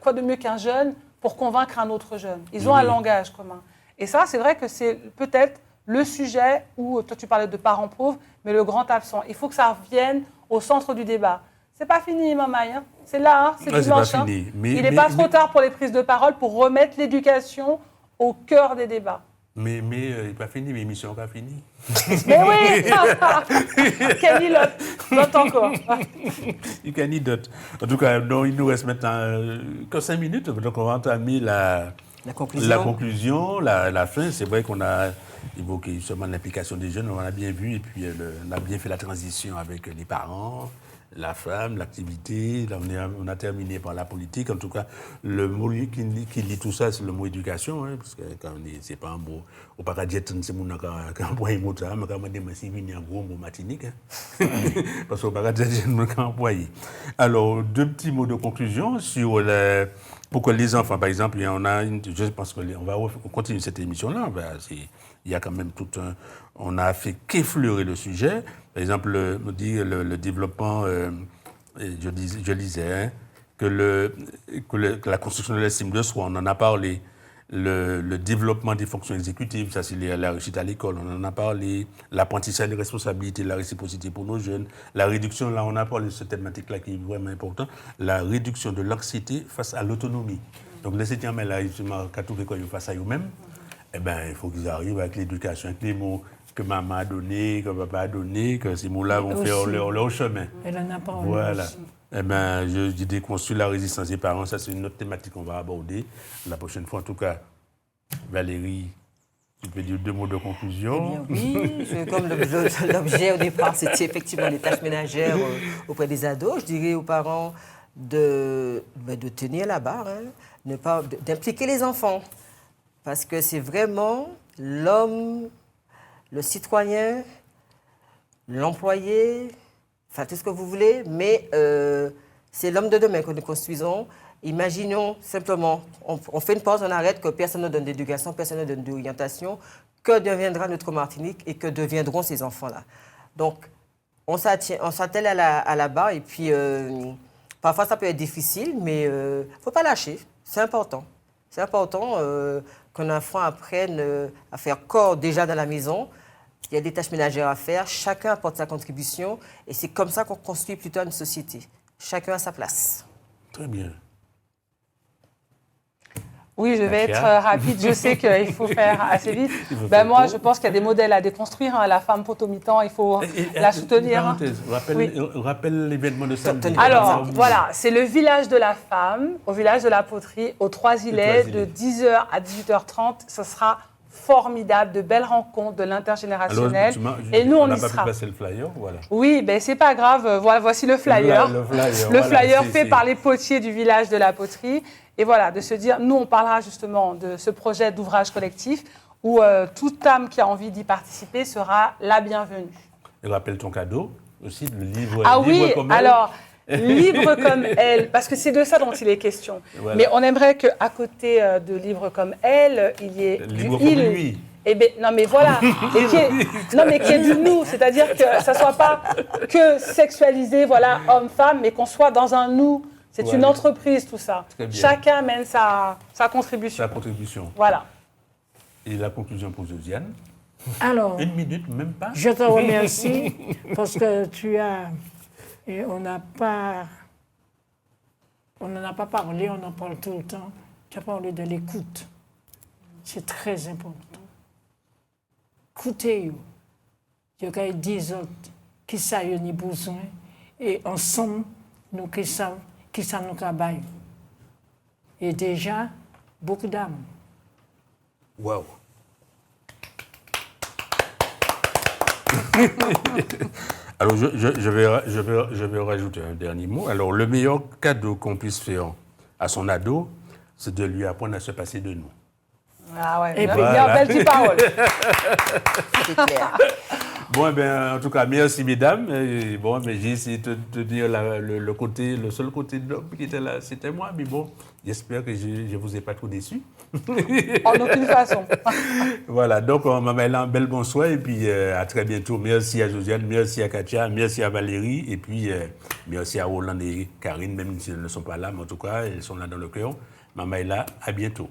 quoi de mieux qu'un jeune pour convaincre un autre jeune? Ils ont un langage commun. Et ça, c'est vrai que c'est peut-être le sujet où, toi tu parlais de parents pauvres, mais le grand absent. Il faut que ça revienne au centre du débat. C'est pas fini, Mamaï. Hein. C'est là, hein, c'est dimanche. Pas fini. Il n'est pas trop tard pour les prises de parole, pour remettre l'éducation au cœur des débats. Mais il n'est pas fini, mais l'émission n'est pas finie. Mais oui. Kenny note encore. Kenny note. En tout cas, non, il nous reste maintenant que 5 minutes, donc on va entamer la conclusion, la fin. C'est vrai qu'on a évoqué seulement l'implication des jeunes, on a bien vu, et puis on a bien fait la transition avec les parents, la femme, l'activité. Là, on a terminé par la politique. En tout cas, le mot qui lit tout ça, c'est le mot éducation, hein, parce que quand c'est pas un mot, au paradis, c'est mon employé mot ça, mais quand on dit c'est un gros mot matinique, hein, parce qu'au paradis, c'est mon employé. Alors, 2 petits mots de conclusion sur pour que les enfants, par exemple, je pense qu'on va continuer cette émission-là. Il y a quand même on a fait qu'effleurer le sujet. Par exemple, le développement, je lisais, hein, que la construction de l'estime de soi, on en a parlé. Le développement des fonctions exécutives, ça c'est la réussite à l'école, on en a parlé. L'apprentissage des responsabilités, la réciprocité pour nos jeunes. La réduction, là on a parlé de cette thématique-là qui est vraiment importante. La réduction de l'anxiété face à l'autonomie. Donc les étudiants, là, justement, quand ils face à eux-mêmes, eh ben, il faut qu'ils arrivent avec l'éducation, avec les mots que maman a donné, que papa a donné, que ces mots-là vont faire leur chemin. Elle en a parlé. Voilà. Aussi. Eh ben, je déconstruis la résistance des parents. Ça, c'est une autre thématique qu'on va aborder la prochaine fois. En tout cas, Valérie, tu peux dire 2 mots de conclusion? Eh bien, oui, comme l'objet au départ, c'était effectivement les tâches ménagères auprès des ados. Je dirais aux parents de tenir la barre, hein, d'impliquer les enfants. Parce que c'est vraiment l'homme, le citoyen, l'employé, enfin tout ce que vous voulez, mais c'est l'homme de demain que nous construisons. Imaginons simplement, on fait une pause, on arrête, que personne ne donne d'éducation, personne ne donne d'orientation. Que deviendra notre Martinique et que deviendront ces enfants-là? Donc, on s'attelle à la barre et puis parfois ça peut être difficile, mais il ne faut pas lâcher, c'est important. C'est important qu'un enfant apprenne à faire corps déjà dans la maison. Il y a des tâches ménagères à faire, chacun apporte sa contribution et c'est comme ça qu'on construit plutôt une société. Chacun à sa place. Très bien. Oui, je vais être rapide. Je sais qu'il faut faire assez vite. Moi, je pense qu'il y a des modèles à déconstruire. Hein. La femme potomitan, il faut la soutenir. Rappelle l'événement de samedi. Alors, voilà, c'est le village de la femme, au village de la poterie, aux 3 îlets, de 10h à 18h30. Ce sera formidable, de belles rencontres, de l'intergénérationnel. Et nous, on y sera. On n'a pas pu passer le flyer, voilà. Oui, ben c'est pas grave. Voici le flyer. Le flyer fait par les potiers du village de la poterie. Et voilà, de se dire, nous, on parlera justement de ce projet d'ouvrage collectif où toute âme qui a envie d'y participer sera la bienvenue. Et rappelle ton cadeau aussi, le livre. Ah oui, alors, Libre comme elle, parce que c'est de ça dont il est question. Voilà. Mais on aimerait qu'à côté de Libre comme elle, il y ait Libre du comme il. lui. Eh ben, non mais voilà, et qui est du nous, c'est-à-dire que ça ne soit pas que sexualisé, voilà, homme-femme, mais qu'on soit dans un nous. C'est une entreprise, tout ça. Chacun mène sa contribution. Sa contribution. Voilà. Et la conclusion pour Josiane? Alors, 1 minute, même pas. Je te remercie parce que tu as... Et on n'en a pas parlé, on en parle tout le temps. Tu as parlé de l'écoute. C'est très important. Écoutez-vous. Il y a 10 autres qui ça y a besoin, et ensemble, nous qui ça nous travaille. Et déjà, beaucoup d'âmes. Wow. Alors, je vais rajouter un dernier mot. Alors, le meilleur cadeau qu'on puisse faire à son ado, c'est de lui apprendre à se passer de nous. Ah ouais, et bien, belle petite parole. C'est clair. Bon, en tout cas, merci mesdames. Et bon, mais j'ai essayé de te dire le seul côté de l'homme qui était là, c'était moi. Mais bon, j'espère que je ne vous ai pas trop déçu. En aucune façon. Voilà, donc on m'a mis là un bel bonsoir et puis à très bientôt. Merci à Josiane, merci à Katia, merci à Valérie et puis merci à Roland et Karine, même si elles ne sont pas là, mais en tout cas, elles sont là dans le cœur. Maman est là, à bientôt.